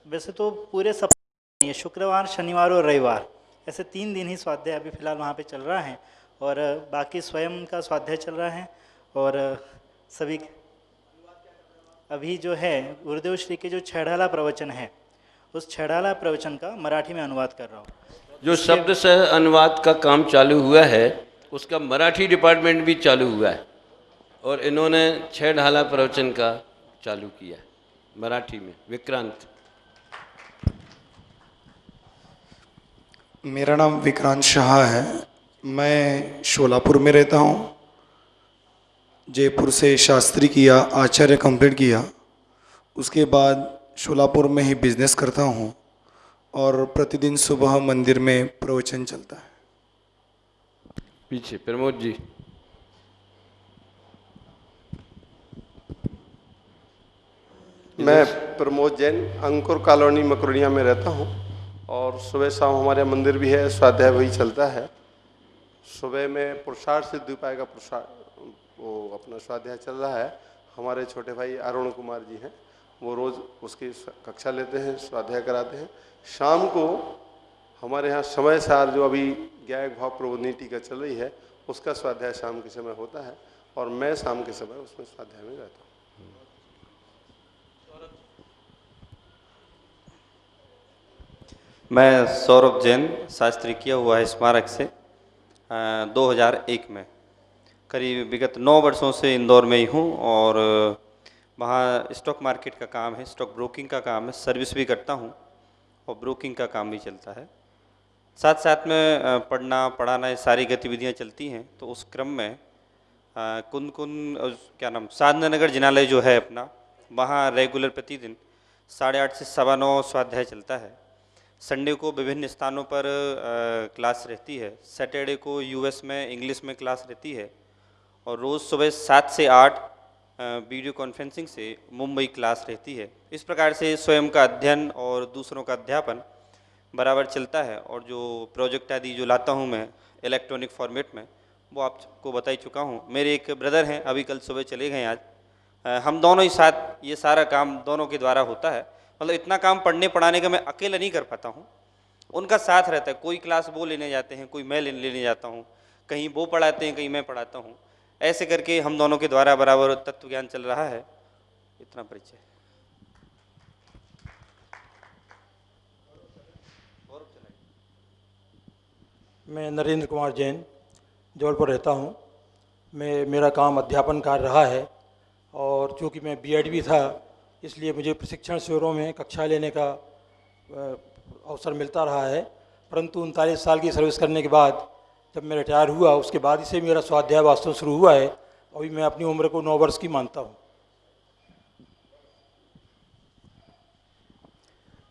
वैसे तो पूरे सप्ताह है, शुक्रवार, शनिवार और रविवार, ऐसे 3 दिन ही स्वाध्याय अभी फ़िलहाल वहाँ पे चल रहा है। और बाकी स्वयं का स्वाध्याय चल रहा है। और सभी अभी जो है गुरुदेव श्री के जो छेड़ाला प्रवचन है, उस छेड़ाला प्रवचन का मराठी में अनुवाद कर रहा हूँ। जो शब्द से अनुवाद का काम चालू हुआ है, उसका मराठी डिपार्टमेंट भी चालू हुआ है और इन्होंने छेड़ाला प्रवचन का चालू किया है मराठी में। विक्रांत। मेरा नाम विक्रांत शाह है। मैं शोलापुर में रहता हूँ। जयपुर से शास्त्री किया, आचार्य कंप्लीट किया, उसके बाद शोलापुर में ही बिजनेस करता हूँ और प्रतिदिन सुबह मंदिर में प्रवचन चलता है। पीछे प्रमोद जी। मैं प्रमोद जैन, अंकुर कॉलोनी मकरोनिया में रहता हूँ और सुबह शाम हमारे मंदिर भी है, स्वाध्याय वही चलता है। सुबह में पुरुषार्थ सिद्ध उपाय का वो अपना स्वाध्याय चल रहा है। हमारे छोटे भाई अरुण कुमार जी हैं, वो रोज़ उसकी कक्षा लेते हैं, स्वाध्याय कराते हैं। शाम को हमारे यहाँ समय सार जो अभी ज्ञायक भाव प्रबोधिनी टीका चल रही है, उसका स्वाध्याय शाम के समय होता है और मैं शाम के समय उसमें स्वाध्याय में रहता हूँ। मैं सौरभ जैन, शास्त्री किया हुआ है स्मारक से 2001 में। करीब विगत 9 वर्षों से इंदौर में ही हूँ और वहाँ स्टॉक मार्केट का काम है, स्टॉक ब्रोकिंग का काम है, सर्विस भी करता हूँ और ब्रोकिंग का काम भी चलता है। साथ साथ में पढ़ना पढ़ाना ये सारी गतिविधियाँ चलती हैं। तो उस क्रम में साधना नगर जिनालय जो है अपना, वहाँ रेगुलर प्रतिदिन 8:30 से 9:15 स्वाध्याय चलता है। संडे को विभिन्न स्थानों पर क्लास रहती है। सैटरडे को यूएस में इंग्लिश में क्लास रहती है और रोज़ सुबह 7 से 8 वीडियो कॉन्फ्रेंसिंग से मुंबई क्लास रहती है। इस प्रकार से स्वयं का अध्ययन और दूसरों का अध्यापन बराबर चलता है। और जो प्रोजेक्ट आदि जो लाता हूँ मैं इलेक्ट्रॉनिक फॉर्मेट में, वो आपको बता ही चुका हूँ। मेरे एक ब्रदर हैं, अभी कल सुबह चले गए आज। हम दोनों ही साथ ये सारा काम दोनों के द्वारा होता है। मतलब इतना काम पढ़ने पढ़ाने का मैं अकेला नहीं कर पाता हूँ, उनका साथ रहता है। कोई क्लास वो लेने जाते हैं, कोई मैं लेने जाता हूँ, कहीं वो पढ़ाते हैं, कहीं मैं पढ़ाता हूँ। ऐसे करके हम दोनों के द्वारा बराबर तत्व ज्ञान चल रहा है। इतना परिचय। मैं नरेंद्र कुमार जैन, जबलपुर रहता हूँ। मेरा काम अध्यापन कार्य रहा है और चूँकि मैं बीएड भी था, इसलिए मुझे प्रशिक्षण शिविरों में कक्षा लेने का अवसर मिलता रहा है। परंतु 39 साल की सर्विस करने के बाद जब मैं रिटायर हुआ, उसके बाद ही से मेरा स्वाध्याय वास्तव शुरू हुआ है। अभी मैं अपनी उम्र को 9 वर्ष की मानता हूँ।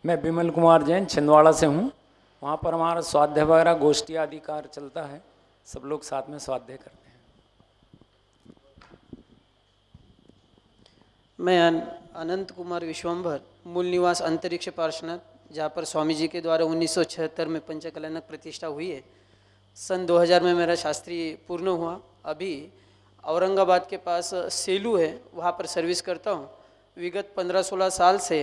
मैं विमल कुमार जैन छिंदवाड़ा से हूँ। वहाँ पर हमारा स्वाध्याय वगैरह गोष्ठी आदि कार्य चलता है, सब लोग साथ में स्वाध्याय करते हैं। मैं अनंत कुमार विश्वंभर, मूल निवास अंतरिक्ष पार्श्वनाथ, जहाँ पर स्वामी जी के द्वारा 1976 में पंचकल्याणक प्रतिष्ठा हुई है। सन 2000 में मेरा शास्त्री पूर्ण हुआ। अभी औरंगाबाद के पास सेलू है, वहाँ पर सर्विस करता हूँ। विगत 15-16 साल से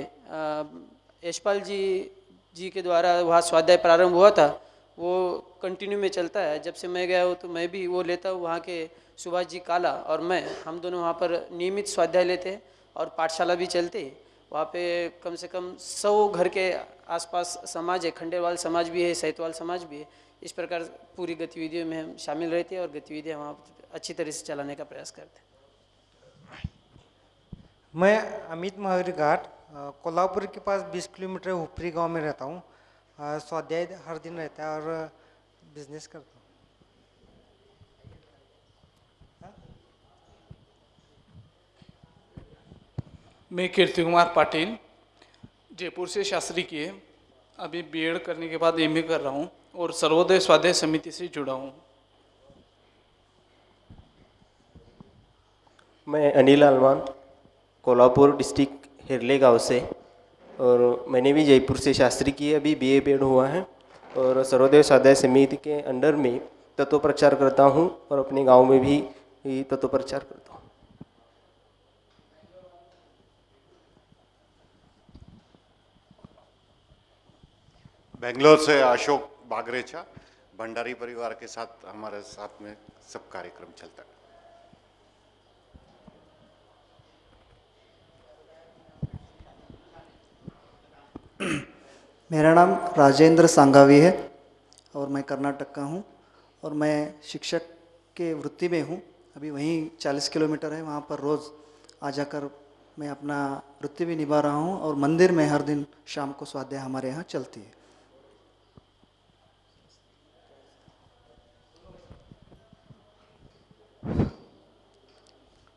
यशपाल जी जी के द्वारा वहाँ स्वाध्याय प्रारंभ हुआ था वो कंटिन्यू में चलता है। जब से मैं गया हूँ तो मैं भी वो लेता हूँ। वहाँ के सुभाष जी काला और मैं, हम दोनों वहाँ पर नियमित स्वाध्याय लेते हैं और पाठशाला भी चलती है। वहाँ पे कम से कम 100 घर के आसपास समाज है, खंडेलवाल समाज भी है, सैतवाल समाज भी है। इस प्रकार पूरी गतिविधियों में हम शामिल रहते हैं और गतिविधियाँ वहाँ अच्छी तरह से चलाने का प्रयास करते हैं। मैं अमित महावीर घाट कोल्हापुर के पास 20 किलोमीटर हुपरी गांव में रहता हूँ। स्वाध्याय हर दिन रहता है और बिजनेस करता हूँ। मैं कीर्ति कुमार पाटिल जयपुर से शास्त्री किए, अभी बीएड करने के बाद एमए कर रहा हूँ और सर्वोदय स्वाध्याय समिति से जुड़ा हूँ। मैं अनिल अलमान कोल्हापुर डिस्ट्रिक्ट हिरले गांव से, और मैंने भी जयपुर से शास्त्री किए, अभी बीए बीएड हुआ है और सर्वोदय स्वाध्याय समिति के अंडर में तत्व प्रचार करता हूँ और अपने गांव में भी तत्व प्रचार करता हूँ। बेंगलोर से अशोक बागरेचा, भंडारी परिवार के साथ हमारे साथ में सब कार्यक्रम चलता है। मेरा नाम राजेंद्र सांगावी है और मैं कर्नाटक का हूँ और मैं शिक्षक के वृत्ति में हूँ। अभी वहीं 40 किलोमीटर है, वहाँ पर रोज़ आ जाकर मैं अपना वृत्ति भी निभा रहा हूँ और मंदिर में हर दिन शाम को स्वाध्याय हमारे यहाँ चलती है।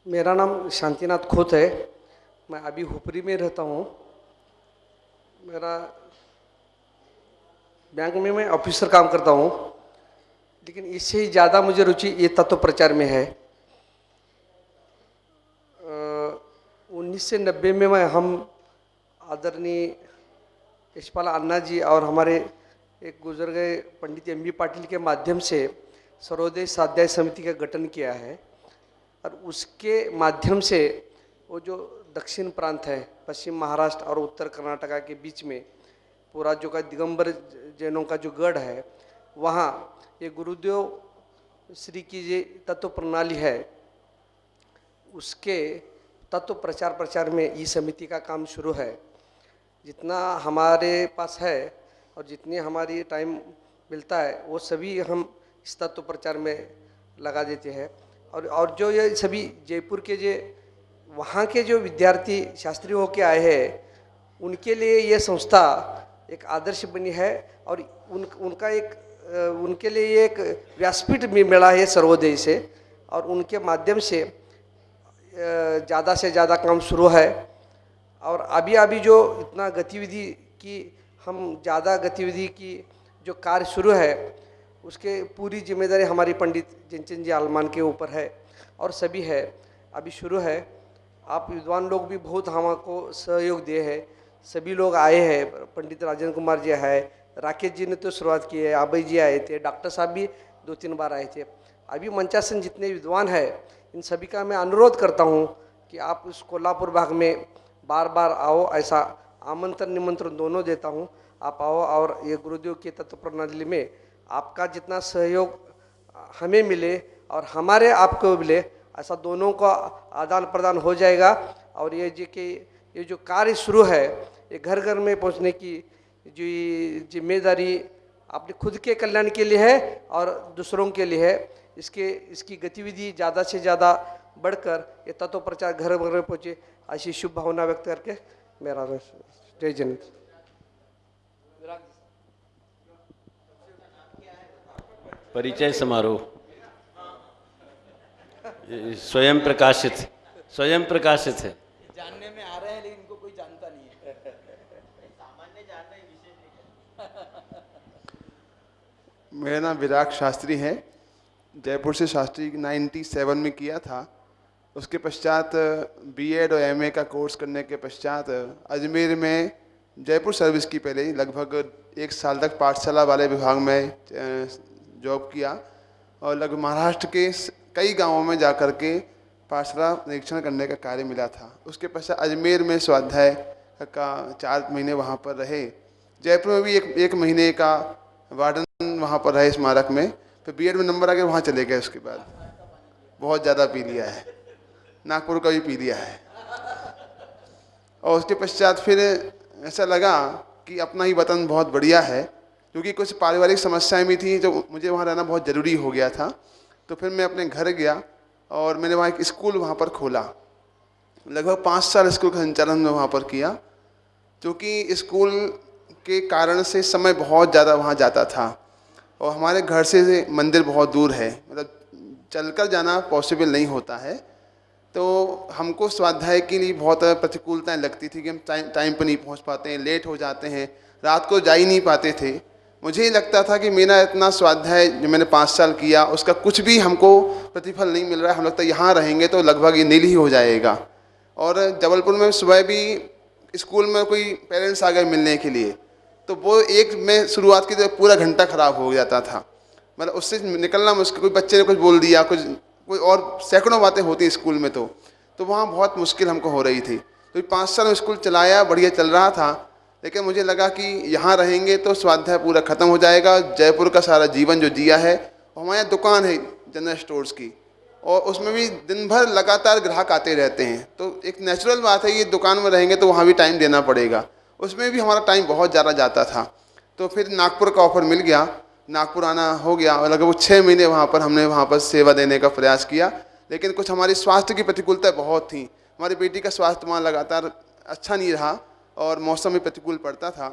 मेरा नाम शांतिनाथ खोत है, मैं अभी हुपरी में रहता हूँ। मेरा बैंक में मैं ऑफिसर काम करता हूँ, लेकिन इससे ही ज़्यादा मुझे रुचि ये तत्व प्रचार में है। 1990 में हम आदरणीय यशपाल अन्ना जी और हमारे एक गुजर गए पंडित एम.बी. पाटिल के माध्यम से सर्वोदय स्वाध्याय समिति का गठन किया है और उसके माध्यम से वो जो दक्षिण प्रांत है, पश्चिम महाराष्ट्र और उत्तर कर्नाटका के बीच में पूरा जो का दिगंबर जैनों का जो गढ़ है, वहाँ ये गुरुदेव श्री की जो तत्व प्रणाली है उसके तत्व प्रचार में ये समिति का काम शुरू है। जितना हमारे पास है और जितनी हमारी टाइम मिलता है वो सभी हम इस तत्व प्रचार में लगा देते हैं। और जो ये सभी जयपुर के जो वहाँ के जो विद्यार्थी शास्त्री होके आए हैं, उनके लिए ये संस्था एक आदर्श बनी है और उनके लिए एक व्यासपीठ भी मिला है सर्वोदय से, और उनके माध्यम से ज़्यादा से ज़्यादा काम शुरू है। और अभी जो इतना गतिविधि की हम ज़्यादा गतिविधि की जो कार्य शुरू है उसके पूरी जिम्मेदारी हमारी पंडित जिनचंद जी आलमान के ऊपर है और सभी है, अभी शुरू है। आप विद्वान लोग भी बहुत हमको सहयोग दिए हैं, सभी लोग आए हैं। पंडित राजेंद्र कुमार जी है, राकेश जी ने तो शुरुआत की है, अभय जी आए थे, डॉक्टर साहब भी 2-3 बार आए थे। अभी मंचासन जितने विद्वान हैं इन सभी का मैं अनुरोध करता हूँ कि आप इस कोल्हापुर भाग में बार बार आओ, ऐसा आमंत्रण निमंत्रण दोनों देता हूँ। आप आओ और ये गुरुदेव की तत्व प्रणाली में आपका जितना सहयोग हमें मिले और हमारे आपको मिले, ऐसा दोनों का आदान प्रदान हो जाएगा। और ये जो कार्य शुरू है ये घर घर में पहुंचने की जो जिम्मेदारी अपने खुद के कल्याण के लिए है और दूसरों के लिए है। इसकी गतिविधि ज़्यादा से ज़्यादा बढ़कर ये तत्व प्रचार घर घर में पहुँचे, ऐसी शुभ भावना व्यक्त करके मेरा जय जन। परिचय समारोह स्वयं प्रकाशित है। जानने में आ रहे हैं लेकिन इनको कोई जानता नहीं है। सामान्य जान रहे हैं, विशेष नहीं। मेरा नाम विराट शास्त्री है, जयपुर से शास्त्री 97 में किया था। उसके पश्चात बीएड और एमए का कोर्स करने के पश्चात अजमेर में जयपुर सर्विस की पहले लगभग 1 साल तक पाठशाला वाले विभाग में जॉब किया और लगभग महाराष्ट्र के कई गांवों में जाकर के पाठशाला निरीक्षण करने का कार्य मिला था। उसके पश्चात अजमेर में स्वाध्याय का 4 महीने वहां पर रहे। जयपुर में भी एक महीने का वार्डन वहाँ पर रहे स्मारक में, फिर बीएड में नंबर आ गया, वहाँ चले गए। उसके बाद बहुत ज़्यादा पी लिया है, नागपुर का भी पी लिया है। और उसके पश्चात फिर ऐसा लगा कि अपना ही वतन बहुत बढ़िया है, क्योंकि कुछ पारिवारिक समस्याएं भी थी जो मुझे वहाँ रहना बहुत ज़रूरी हो गया था। तो फिर मैं अपने घर गया और मैंने वहाँ एक स्कूल वहाँ पर खोला। लगभग 5 साल स्कूल का संचालन मैं वहाँ पर किया, क्योंकि स्कूल के कारण से समय बहुत ज़्यादा वहाँ जाता था और हमारे घर से मंदिर बहुत दूर है, मतलब चलकर जाना पॉसिबल नहीं होता है। तो हमको स्वाध्याय के लिए बहुत प्रतिकूलताएं लगती थी कि हम टाइम पर नहीं पहुँच पाते हैं, लेट हो जाते हैं, रात को जा ही नहीं पाते थे। मुझे ही लगता था कि मेरा इतना स्वाध्याय जो मैंने 5 साल किया उसका कुछ भी हमको प्रतिफल नहीं मिल रहा है। हम लगता है यहाँ रहेंगे तो लगभग ये नील ही हो जाएगा। और जबलपुर में सुबह भी स्कूल में कोई पेरेंट्स आ गए मिलने के लिए, तो वो एक में शुरुआत की तो पूरा घंटा ख़राब हो जाता था, मतलब उससे निकलना मुश्किल। कोई बच्चे ने कुछ बोल दिया, कोई और सैकड़ों बातें होती स्कूल में, तो वहाँ बहुत मुश्किल हमको हो रही थी। तो 5 साल में स्कूल चलाया, बढ़िया चल रहा था, लेकिन मुझे लगा कि यहाँ रहेंगे तो स्वाध्याय पूरा ख़त्म हो जाएगा। जयपुर का सारा जीवन जो जिया है, हमारे यहाँ दुकान है जनरल स्टोर्स की, और उसमें भी दिन भर लगातार ग्राहक आते रहते हैं। तो एक नेचुरल बात है, ये दुकान में रहेंगे तो वहाँ भी टाइम देना पड़ेगा, उसमें भी हमारा टाइम बहुत ज़्यादा जाता था। तो फिर नागपुर का ऑफ़र मिल गया, नागपुर आना हो गया और लगभग 6 महीने हमने वहाँ पर सेवा देने का प्रयास किया। लेकिन कुछ हमारी स्वास्थ्य की प्रतिकूलता बहुत थी। हमारी बेटी का स्वास्थ्य वहाँ लगातार अच्छा नहीं रहा और मौसम भी प्रतिकूल पड़ता था।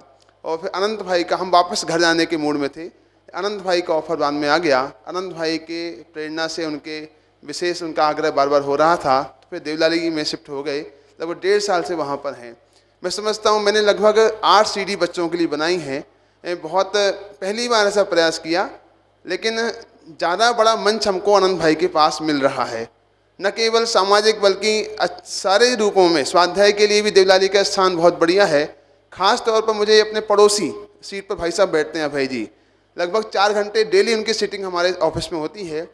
और फिर अनंत भाई का, हम वापस घर जाने के मूड में थे, अनंत भाई का ऑफ़र बाद में आ गया। अनंत भाई के प्रेरणा से उनके विशेष उनका आग्रह बार बार हो रहा था, तो फिर देवलाली में शिफ्ट हो गए। लगभग 1.5 साल से वहाँ पर हैं। मैं समझता हूँ मैंने लगभग 8 सीढ़ी बच्चों के लिए बनाई हैं। बहुत पहली बार ऐसा प्रयास किया, लेकिन ज़्यादा बड़ा मंच हमको आनंद भाई के पास मिल रहा है, न केवल सामाजिक बल्कि सारे रूपों में। स्वाध्याय के लिए भी देवलाली का स्थान बहुत बढ़िया है। खास तौर पर मुझे अपने पड़ोसी सीट पर भाई साहब बैठते हैं, भाई जी, लगभग 4 घंटे डेली उनकी सीटिंग हमारे ऑफिस में होती है।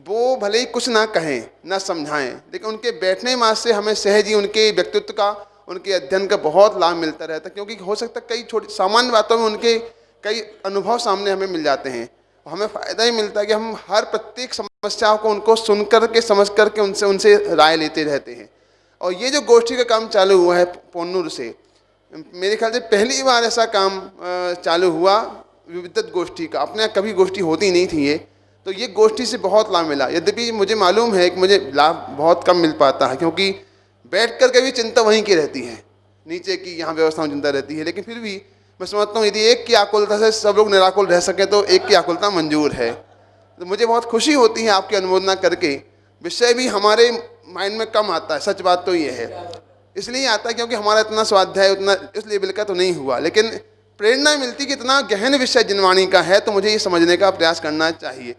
वो भले ही कुछ ना कहें ना समझाएं, लेकिन उनके बैठने मात्र से हमें सहज ही उनके व्यक्तित्व का, उनके अध्ययन का बहुत लाभ मिलता रहता है। क्योंकि हो सकता है कई छोटी सामान्य बातों में उनके कई अनुभव सामने हमें मिल जाते हैं। हमें फ़ायदा ही मिलता है कि हम हर प्रत्येक समस्याओं को उनको सुन करके समझ करके उनसे राय लेते रहते हैं। और ये जो गोष्ठी का काम चालू हुआ है पोन्नूर से, मेरे ख्याल से पहली बार ऐसा काम चालू हुआ विविधत गोष्ठी का। अपने यहाँ कभी गोष्ठी होती नहीं थी ये, तो ये गोष्ठी से बहुत लाभ मिला। यद्यपि मुझे मालूम है कि मुझे लाभ बहुत कम मिल पाता है, क्योंकि बैठ कर के भी चिंता वहीं की रहती है, नीचे की यहाँ व्यवस्था में चिंता रहती है। लेकिन फिर भी मैं समझता हूँ यदि एक की आकुलता से सब लोग निराकुल रह सके तो एक की आकुलता मंजूर है। तो मुझे बहुत खुशी होती है आपकी अनुमोदना करके। विषय भी हमारे माइंड में कम आता है, सच बात तो ये है। इसलिए आता है क्योंकि हमारा इतना स्वाध्याय उतना इस लेवल का तो नहीं हुआ, लेकिन प्रेरणा मिलती कि इतना गहन विषय जिनवाणी का है, तो मुझे ये समझने का प्रयास करना चाहिए।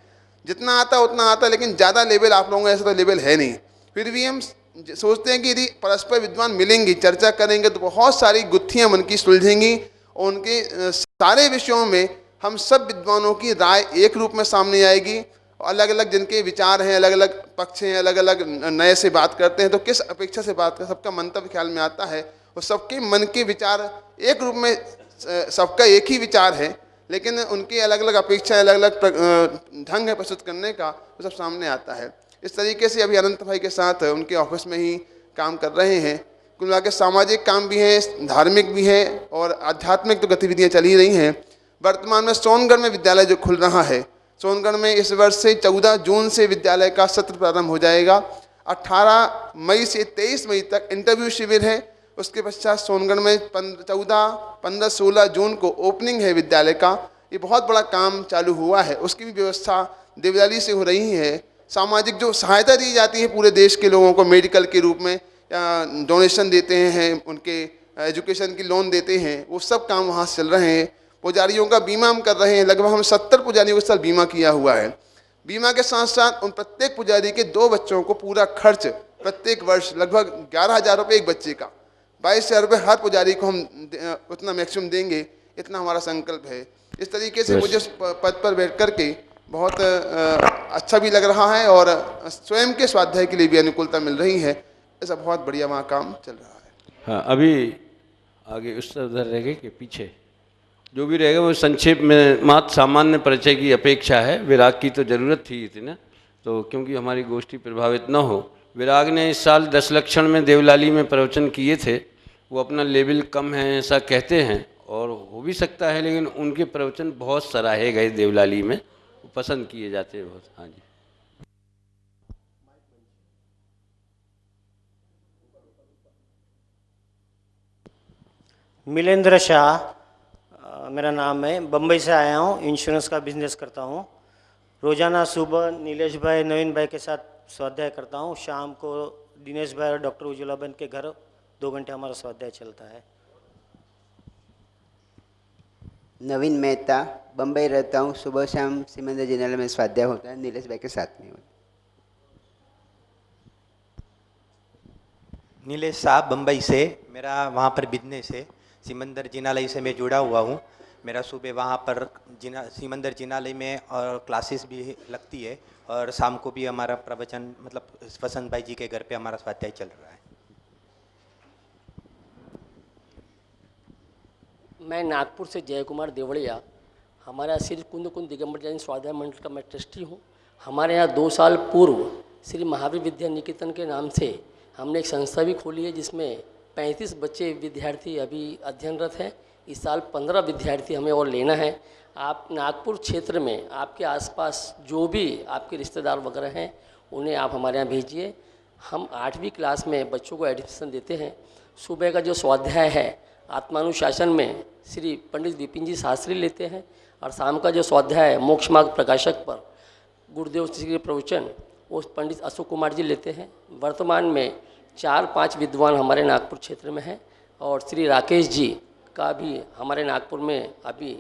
जितना आता उतना आता, लेकिन ज़्यादा लेवल आप लोगों का ऐसा तो लेवल है नहीं। फिर भी हम सोचते हैं कि यदि परस्पर विद्वान मिलेंगे, चर्चा करेंगे, तो बहुत सारी गुत्थियाँ मन की सुलझेंगी और उनके सारे विषयों में हम सब विद्वानों की राय एक रूप में सामने आएगी। अलग अलग जिनके विचार हैं, अलग अलग पक्ष हैं, अलग अलग नए से बात करते हैं, तो किस अपेक्षा से बात करें, सबका मंतव्य ख्याल में आता है और सबके मन के विचार एक रूप में, सबका एक ही विचार है, लेकिन उनकी अलग अलग अपेक्षाएं, अलग अलग ढंग है प्रस्तुत करने का, वो सब सामने आता है। इस तरीके से अभी अनंत भाई के साथ उनके ऑफिस में ही काम कर रहे हैं। कुल मिला के सामाजिक काम भी है, धार्मिक भी है और आध्यात्मिक तो गतिविधियाँ चल ही रही हैं। वर्तमान में सोनगढ़ में विद्यालय जो खुल रहा है, सोनगढ़ में इस वर्ष से 14 जून से विद्यालय का सत्र प्रारंभ हो जाएगा। 18 मई से 23 मई तक इंटरव्यू शिविर है। उसके पश्चात सोनगढ़ में 15-16 जून को ओपनिंग है विद्यालय का। ये बहुत बड़ा काम चालू हुआ है, उसकी भी व्यवस्था देवलाली से हो रही है। सामाजिक जो सहायता दी जाती है पूरे देश के लोगों को, मेडिकल के रूप में या डोनेशन देते हैं, उनके एजुकेशन की लोन देते हैं, वो सब काम वहाँ से चल रहे हैं। पुजारियों का बीमा हम कर रहे हैं, लगभग हम 70 पुजारियों को इस साल बीमा किया हुआ है। बीमा के साथ साथ उन प्रत्येक पुजारी के 2 बच्चों को पूरा खर्च प्रत्येक वर्ष लगभग 11,000 रुपये एक बच्चे का, 22,000 रुपये हर पुजारी को हम उतना मैक्सिमम देंगे, इतना हमारा संकल्प है। इस तरीके से मुझे उस पद पर बैठ कर के बहुत अच्छा भी लग रहा है और स्वयं के स्वाध्याय के लिए भी अनुकूलता मिल रही है। ऐसा बहुत बढ़िया वहाँ काम चल रहा है। हाँ, अभी आगे उस उधर रह गए कि पीछे जो भी रहेगा वो संक्षेप में मात्र सामान्य परिचय की अपेक्षा है। विराग की तो ज़रूरत थी इतना, तो क्योंकि हमारी गोष्ठी प्रभावित न हो, विराग ने इस साल 10 लक्षण में देवलाली में प्रवचन किए थे। वो अपना लेवल कम है ऐसा कहते हैं, और हो भी सकता है, लेकिन उनके प्रवचन बहुत सराहे गए देवलाली में, वो पसंद किए जाते हैं बहुत। हाँ जी। मिलेंद्र शाह मेरा नाम है, बम्बई से आया हूँ, इंश्योरेंस का बिजनेस करता हूँ। रोज़ाना सुबह नीलेश भाई नवीन भाई के साथ स्वाध्याय करता हूँ, शाम को दिनेश भाई और डॉक्टर उज्ज्वला बहन के घर 2 घंटे हमारा स्वाध्याय चलता है। नवीन मेहता, बम्बई रहता हूँ, सुबह शाम सिमंदर जिनालय में स्वाध्याय होता है, नीलेश भाई के साथ में। नीलेश साहब बम्बई से, मेरा वहाँ पर बिजनेस है, सिमंदर जिनालय से मैं जुड़ा हुआ हूँ। मेरा सुबह वहाँ पर सिमंदर जिनालय में और क्लासेस भी लगती है, और शाम को भी हमारा प्रवचन मतलब वसंत भाई जी के घर पे हमारा स्वाध्याय चल रहा है। मैं नागपुर से जय कुमार देवड़िया, हमारे यहाँ श्री कुंद कुंद दिगंबर जैन स्वाध्याय मंडल का मैं ट्रस्टी हूँ। हमारे यहाँ 2 साल पूर्व श्री महावीर विद्या निकेतन के नाम से हमने एक संस्था भी खोली है, जिसमें 35 बच्चे विद्यार्थी अभी अध्ययनरत हैं। इस साल 15 विद्यार्थी हमें और लेना है। आप नागपुर क्षेत्र में आपके आसपास जो भी आपके रिश्तेदार वगैरह हैं, उन्हें आप हमारे यहाँ भेजिए। हम 8वीं क्लास में बच्चों को एडमिशन देते हैं। सुबह का जो स्वाध्याय है आत्मानुशासन में श्री पंडित विपिन जी शास्त्री लेते हैं, और शाम का जो स्वाध्याय है मोक्ष मार्ग प्रकाशक पर गुरुदेव जी के प्रवचन वो पंडित अशोक कुमार जी लेते हैं। वर्तमान में 4-5 विद्वान हमारे नागपुर क्षेत्र में हैं, और श्री राकेश जी का भी हमारे नागपुर में अभी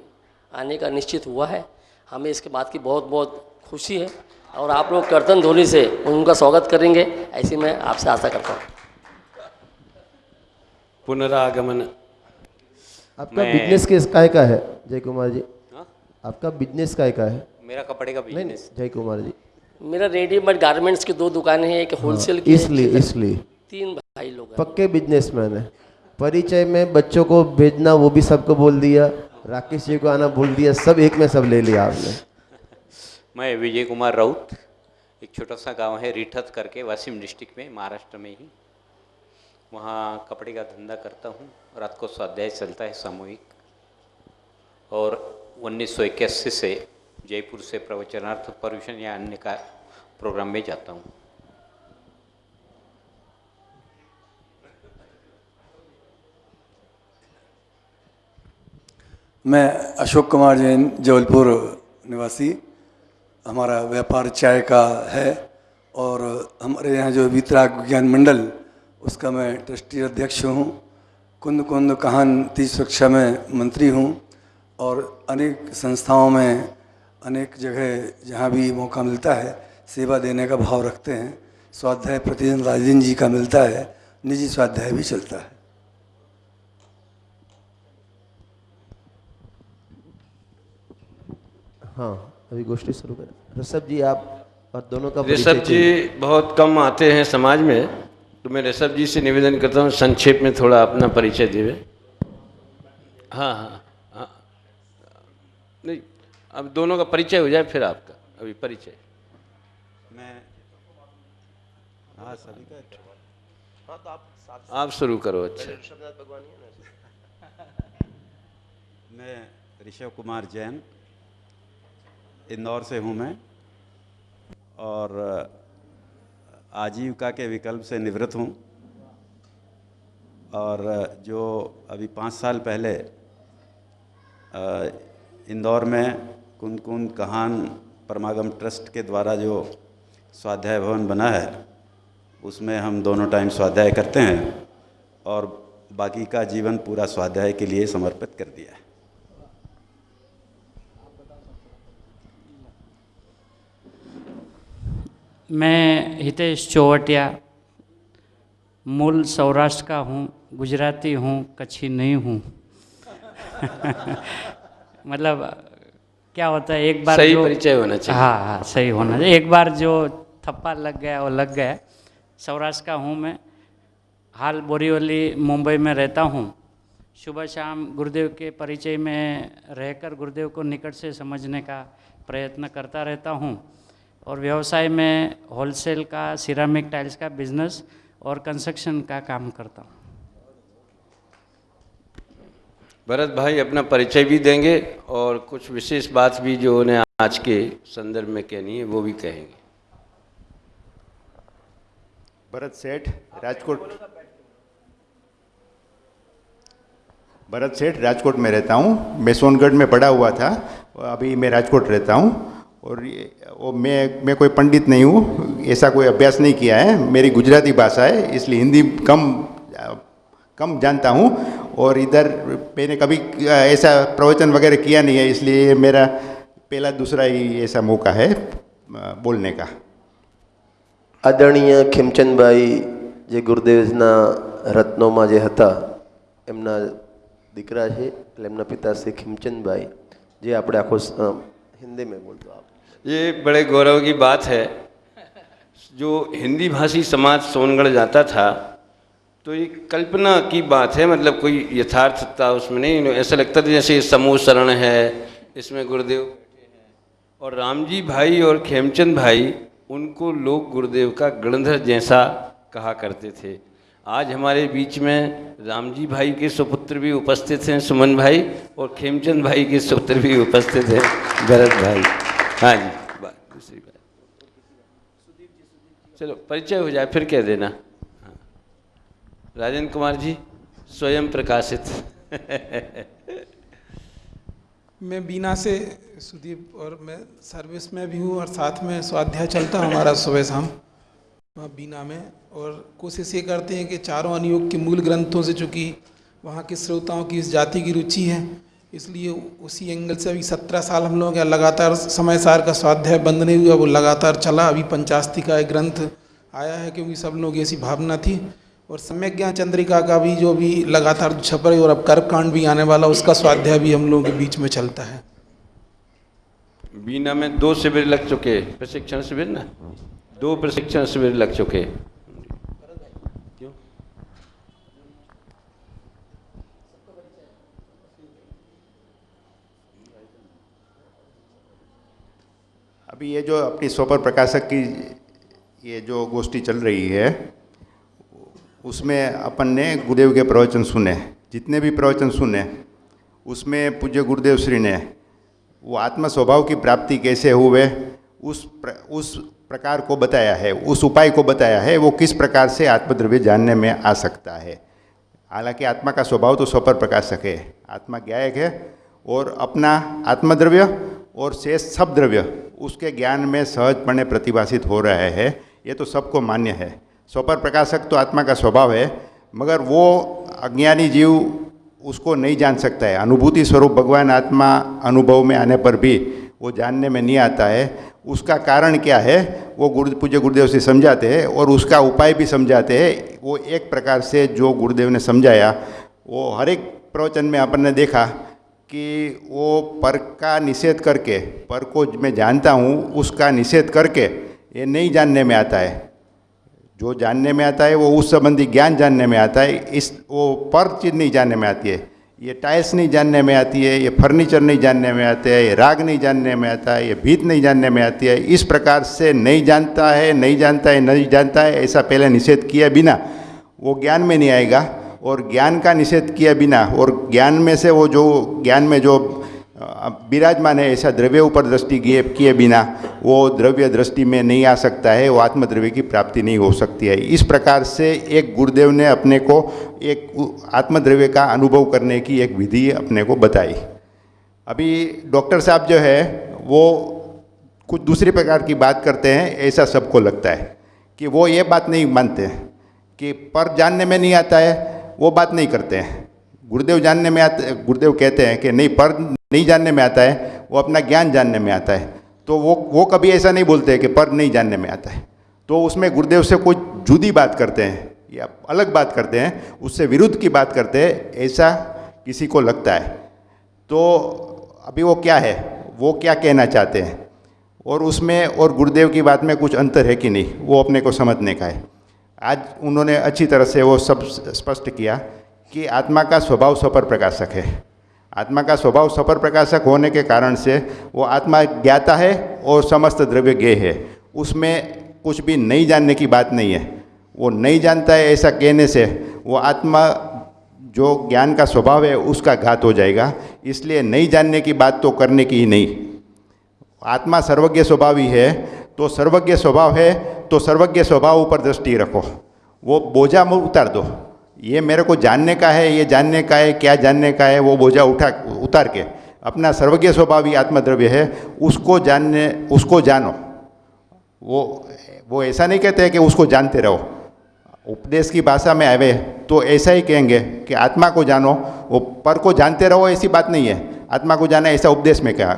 आने का निश्चित हुआ है। हमें इसके बात की बहुत बहुत खुशी है, और आप लोग कीर्तन ध्वनि से उनका स्वागत करेंगे, ऐसी मैं आपसे आशा करता हूँ। पुनरागमन। आपका बिजनेस किस काय का है जय कुमार जी? आपका बिजनेस काय का है? मेरा कपड़े का बिजनेस। जय कुमार जी, मेरा रेडीमेड गारमेंट्स की 2 दुकानें हैं, एक होलसेल की, इसलिए 3 भाई लोग हैं। पक्के बिजनेसमैन है। परिचय में बच्चों को भेजना वो भी सबको बोल दिया, राकेश जी को आना बोल दिया, सब एक में सब ले लिया आपने। मैं विजय कुमार राउत, एक छोटा सा गांव है रिठत करके, वाशिम डिस्ट्रिक्ट में, महाराष्ट्र में ही, वहाँ कपड़े का धंधा करता हूँ। रात को स्वाध्याय चलता है सामूहिक, और 1981 से जयपुर से प्रवचनार्थ पर्यूषण या अन्य का प्रोग्राम में जाता हूँ। मैं अशोक कुमार जैन, जबलपुर निवासी। हमारा व्यापार चाय का है, और हमारे यहाँ जो वितराग विज्ञान मंडल उसका मैं ट्रस्टी अध्यक्ष हूँ। कुंद कुंद कहान 30 कक्षा में मंत्री हूँ, और अनेक संस्थाओं में अनेक जगह जहाँ भी मौका मिलता है सेवा देने का भाव रखते हैं। स्वाध्याय प्रतिदिन राजेंद्र जी का मिलता है, निजी स्वाध्याय भी चलता है। हाँ, अभी गोष्ठी शुरू करें। ऋषभ जी, आप और दोनों का ऋषभ जी बहुत कम आते हैं समाज में, तो मैं ऋषभ जी से निवेदन करता हूँ संक्षेप में थोड़ा अपना परिचय देवे। हाँ हाँ हाँ, नहीं, अब दोनों का परिचय हो जाए फिर आपका। अभी परिचय मैं, हाँ सभी का, आप शुरू करो। अच्छा, मैं ऋषभ कुमार जैन, इंदौर से हूँ मैं, और आजीविका के विकल्प से निवृत्त हूँ। और जो अभी 5 साल पहले इंदौर में कुंद कुंद कहान परमागम ट्रस्ट के द्वारा जो स्वाध्याय भवन बना है, उसमें हम दोनों टाइम स्वाध्याय करते हैं, और बाकी का जीवन पूरा स्वाध्याय के लिए समर्पित कर दिया है। मैं हितेश चौवटिया, मूल सौराष्ट्र का हूँ, गुजराती हूँ, कच्छी नहीं हूँ। मतलब क्या होता है, एक बार सही जो परिचय होना चाहिए। हाँ हाँ, सही होना चाहिए। एक बार जो थप्पा लग गया वो लग गया। सौराष्ट्र का हूँ मैं, हाल बोरीवली मुंबई में रहता हूँ। सुबह शाम गुरुदेव के परिचय में रहकर गुरुदेव को निकट से समझने का प्रयत्न करता रहता हूँ और व्यवसाय में होलसेल का, सिरामिक टाइल्स का बिजनेस और कंस्ट्रक्शन का काम करता हूँ। भरत भाई अपना परिचय भी देंगे और कुछ विशेष बात भी जो उन्हें आज के संदर्भ में कहनी है वो भी कहेंगे। भरत सेठ, राजकोट। भरत सेठ, राजकोट में रहता हूँ। मैं सोनगढ़ में पढ़ा हुआ था, अभी मैं राजकोट रहता हूँ। और मैं कोई पंडित नहीं हूँ, ऐसा कोई अभ्यास नहीं किया है। मेरी गुजराती भाषा है, इसलिए हिंदी कम जानता हूँ। और इधर मैंने कभी ऐसा प्रवचन वगैरह किया नहीं है, इसलिए मेरा पहला दूसरा ही ऐसा मौका है बोलने का। આદરણીય ખીમચંદભાઈ જે ગુરુદેવના રત્નોમાં જે હતા એમના દીકરા છે, એટલે એમના પિતાશ્રી ખીમચંદભાઈ, જે આપણે આખો हिंदी में बोल दो आप। ये बड़े गौरव की बात है। जो हिंदी भाषी समाज सोनगढ़ जाता था तो ये कल्पना की बात है, मतलब कोई यथार्थता उसमें नहीं। ऐसा लगता था जैसे समूह शरण है, इसमें गुरुदेव और रामजी भाई और खेमचंद भाई, उनको लोग गुरुदेव का गणधर जैसा कहा करते थे। आज हमारे बीच में रामजी भाई के सुपुत्र भी उपस्थित हैं, सुमन भाई, और खेमचंद भाई के सुपुत्र भी उपस्थित हैं, भरत भाई। हाँ जी, दूसरी बात, चलो परिचय हो जाए फिर कह देना। हाँ। राजेंद्र कुमार जी, स्वयं प्रकाशित। मैं बीना से सुदीप, और मैं सर्विस में भी हूँ और साथ में स्वाध्याय चलता है हमारा सुबह शाम वहाँ बीना में। और कोशिश ये करते हैं कि चारों अनुयोग के मूल ग्रंथों से, चूँकि वहाँ के श्रोताओं की इस जाति की रुचि है, इसलिए उसी एंगल से अभी 17 साल हम लोग लगातार समय सार का स्वाध्याय बंद नहीं हुआ, वो लगातार चला। अभी पंचास्ती का एक ग्रंथ आया है, क्योंकि सब लोग ऐसी भावना थी। और सम्यक ज्ञान चंद्रिका का भी जो भी लगातार छप रही, और अब कर्मकांड भी आने वाला, उसका स्वाध्याय भी हम लोगों के बीच में चलता है। बीना में 2 शिविर लग चुके, प्रशिक्षण शिविर ना, 2 प्रशिक्षण शिविर लग चुके। क्यों? अभी ये जो अपनी स्वपर प्रकाशक की ये जो गोष्ठी चल रही है, उसमें अपन ने गुरुदेव के प्रवचन सुने। जितने भी प्रवचन सुने उसमें पूज्य गुरुदेव श्री ने वो आत्म स्वभाव की प्राप्ति कैसे हुए उस प्रकार को बताया है, उस उपाय को बताया है, वो किस प्रकार से आत्मद्रव्य जानने में आ सकता है। हालांकि आत्मा का स्वभाव तो स्वपर प्रकाशक है, आत्मा ज्ञायक है, और अपना आत्मद्रव्य और शेष सब द्रव्य उसके ज्ञान में सहजपणे प्रतिभाषित हो रहा है। ये तो सबको मान्य है। स्वपर प्रकाशक तो आत्मा का स्वभाव है, मगर वो अज्ञानी जीव उसको नहीं जान सकता है। अनुभूति स्वरूप भगवान आत्मा अनुभव में आने पर भी वो जानने में नहीं आता है। उसका कारण क्या है वो पूज्य गुरुदेव से समझाते हैं, और उसका उपाय भी समझाते हैं। वो एक प्रकार से जो गुरुदेव ने समझाया, वो हर एक प्रवचन में अपन ने देखा कि वो पर का निषेध करके, पर को मैं जानता हूँ उसका निषेध करके ये नहीं जानने में आता है। जो जानने में आता है वो उस संबंधी ज्ञान जानने में आता है, इस वो पर चीज़ नहीं जानने में आती है। ये टाइल्स नहीं जानने में आती है, ये फर्नीचर नहीं जानने में आते हैं, ये राग नहीं जानने में आता है, ये भीत नहीं जानने में आती है। इस प्रकार से नहीं जानता है, नहीं जानता है, नहीं जानता है, ऐसा पहले निषेध किया बिना वो ज्ञान में नहीं आएगा। और ज्ञान का निषेध किया बिना, और ज्ञान में से वो जो ज्ञान में जो विराजमान है ऐसा द्रव्य ऊपर दृष्टि किए बिना वो द्रव्य दृष्टि में नहीं आ सकता है, वो आत्मद्रव्य की प्राप्ति नहीं हो सकती है। इस प्रकार से एक गुरुदेव ने अपने को एक आत्मद्रव्य का अनुभव करने की एक विधि अपने को बताई। अभी डॉक्टर साहब जो है वो कुछ दूसरी प्रकार की बात करते हैं, ऐसा सबको लगता है कि वो ये बात नहीं मानते कि पर जानने में नहीं आता है, वो बात नहीं करते हैं। गुरुदेव जानने में आते, गुरुदेव कहते हैं कि नहीं, पर नहीं जानने में आता है, वो अपना ज्ञान जानने में आता है। तो वो कभी ऐसा नहीं बोलते कि पर नहीं जानने में आता है। तो उसमें गुरुदेव से कुछ जुदी बात करते हैं या अलग बात करते हैं, उससे विरुद्ध की बात करते हैं, ऐसा किसी को लगता है। तो अभी वो क्या है, वो क्या कहना चाहते हैं, और उसमें और गुरुदेव की बात में कुछ अंतर है कि नहीं, वो अपने को समझने का है। आज उन्होंने अच्छी तरह से वो सब स्पष्ट किया कि आत्मा का स्वभाव सपर प्रकाशक है। आत्मा का स्वभाव सपर प्रकाशक होने के कारण से वो आत्मा ज्ञाता है और समस्त द्रव्य ज्ञेय है। उसमें कुछ भी नहीं जानने की बात नहीं है। वो नहीं जानता है ऐसा कहने से वो आत्मा जो ज्ञान का स्वभाव है उसका घात हो जाएगा। इसलिए नहीं जानने की बात तो करने की ही नहीं। आत्मा सर्वज्ञ स्वभावी है तो सर्वज्ञ स्वभाव है तो सर्वज्ञ स्वभाव ऊपर दृष्टि रखो, वो बोझा उतार दो। ये मेरे को जानने का है, ये जानने का है, क्या जानने का है, वो बोझा उतार के अपना सर्वज्ञ स्वभावी आत्मद्रव्य है उसको जानो। वो ऐसा नहीं कहते हैं कि उसको जानते रहो। उपदेश की भाषा में आवे तो ऐसा ही कहेंगे कि आत्मा को जानो, वो पर को जानते रहो, ऐसी बात नहीं है। आत्मा को जाना ऐसा उपदेश में क्या,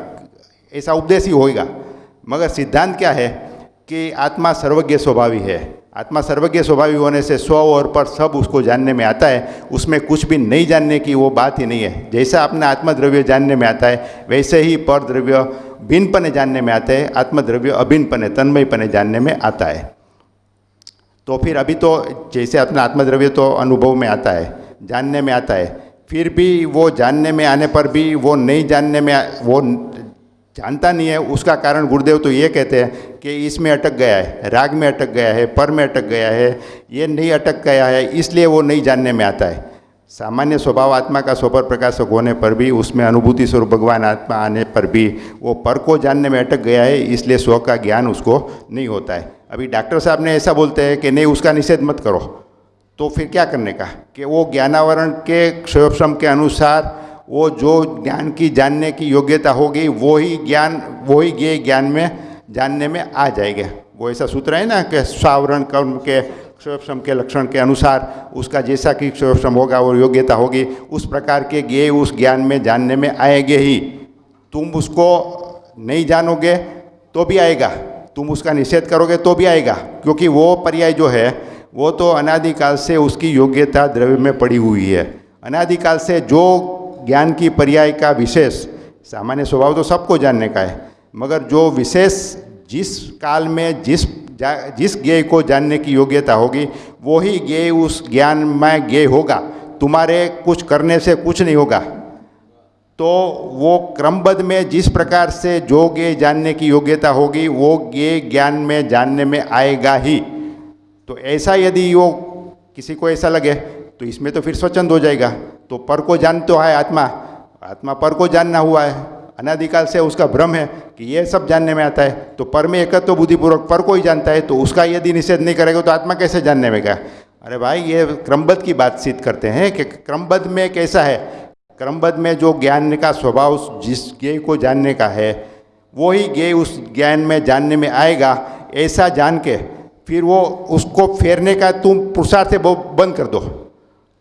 ऐसा उपदेश ही होगा। मगर सिद्धांत क्या है कि आत्मा सर्वज्ञ स्वभावी है। आत्मा सर्वज्ञ स्वभावी होने से स्व और पर सब उसको जानने में आता है। उसमें कुछ भी नहीं जानने की वो बात ही नहीं है। जैसा अपना आत्मद्रव्य जानने में आता है वैसे ही पर द्रव्य भिन्नपने जानने में आता है, आत्मद्रव्य अभिन्नपने तन्मयपने जानने में आता है। तो फिर अभी तो जैसे अपना आत्मद्रव्य तो अनुभव में आता है, जानने में आता है, फिर भी वो जानने में आने पर भी वो नहीं जानने में, वो जानता नहीं है। उसका कारण गुरुदेव तो ये कहते हैं कि इसमें अटक गया है, राग में अटक गया है, पर में अटक गया है, ये नहीं अटक गया है, इसलिए वो नहीं जानने में आता है। सामान्य स्वभाव आत्मा का स्वपर प्रकाशक होने पर भी, उसमें अनुभूति स्वरूप भगवान आत्मा आने पर भी वो पर को जानने में अटक गया है, इसलिए स्व का ज्ञान उसको नहीं होता है। अभी डॉक्टर साहब ने ऐसा बोलते हैं कि नहीं उसका निषेध मत करो, तो फिर क्या करने का कि वो ज्ञानावरण के क्षयोपशम के अनुसार वो जो ज्ञान की जानने की योग्यता होगी वही ज्ञेय ज्ञान में जानने में आ जाएगा। वो ऐसा सूत्र है ना कि स्वावरण कर्म के क्षयोपशम के लक्षण के अनुसार उसका जैसा कि क्षयोपशम होगा और योग्यता होगी उस प्रकार के ज्ञेय उस ज्ञान में जानने में आएंगे ही। तुम उसको नहीं जानोगे तो भी आएगा, तुम उसका निषेध करोगे तो भी आएगा, क्योंकि वो पर्याय जो है वो तो अनादिकाल से उसकी योग्यता द्रव्य में पड़ी हुई है। अनादिकाल से जो ज्ञान की पर्याय का विशेष, सामान्य स्वभाव तो सबको जानने का है, मगर जो विशेष जिस काल में जिस ज्ञेय को जानने की योग्यता होगी वही ज्ञेय उस ज्ञान में ज्ञेय होगा। तुम्हारे कुछ करने से कुछ नहीं होगा। तो वो क्रमबद्ध में जिस प्रकार से जो ज्ञेय जानने की योग्यता होगी वो ज्ञेय ज्ञान में जानने में आएगा ही। तो ऐसा यदि वो किसी को ऐसा लगे तो इसमें तो फिर स्वच्छंद हो जाएगा। तो पर को जान तो है आत्मा पर को जानना हुआ है। अनादिकाल से उसका भ्रम है कि ये सब जानने में आता है, तो पर में एकत्व तो बुद्धिपूर्वक पर को ही जानता है, तो उसका यदि निषेध नहीं करेगा तो आत्मा कैसे जानने में क्या। अरे भाई ये क्रमबद्ध की बात सिद्ध करते हैं कि क्रमबद्ध में कैसा है, क्रमबद्ध में जो ज्ञान का स्वभाव जिस ज्ञेय को जानने का है वही ज्ञेय उस ज्ञान में जानने में आएगा। ऐसा जान के फिर वो उसको फेरने का तुम पुरुषार्थ बंद कर दो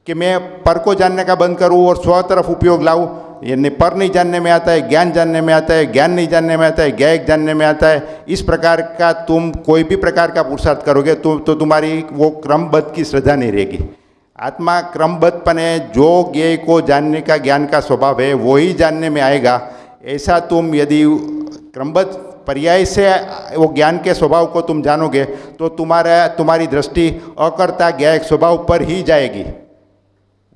कि मैं पर को जानने का बंद करूं और स्व तरफ उपयोग लाऊं। यानी पर नहीं जानने में आता है, ज्ञान जानने में आता है, ज्ञान नहीं जानने में आता है, ज्ञेय जानने में आता है। इस प्रकार का तुम कोई भी प्रकार का पुरुषार्थ करोगे तो तुम्हारी वो क्रमबद्ध की श्रद्धा नहीं रहेगी। आत्मा क्रमबद्धपने जो ज्ञेय को जानने का ज्ञान का स्वभाव है वही जानने में आएगा। ऐसा तुम यदि क्रमबद्ध पर्याय से वो ज्ञान के स्वभाव को तुम जानोगे तो तुम्हारी दृष्टि अकर्ता ज्ञेय स्वभाव पर ही जाएगी।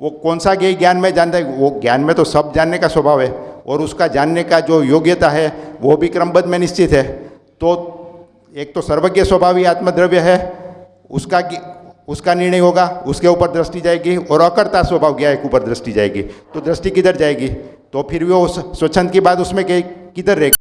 वो कौन सा ज्ञेय ज्ञान में जानता है, वो ज्ञान में तो सब जानने का स्वभाव है और उसका जानने का जो योग्यता है वो भी क्रमबद्ध में निश्चित है। तो एक तो सर्वज्ञ स्वभावी आत्मद्रव्य है, उसका निर्णय होगा, उसके ऊपर दृष्टि जाएगी, और अकर्ता स्वभाव ज्ञेय के ऊपर दृष्टि जाएगी। तो दृष्टि किधर जाएगी, तो फिर वो स्वच्छंद की बात उसमें किधर रहेगी।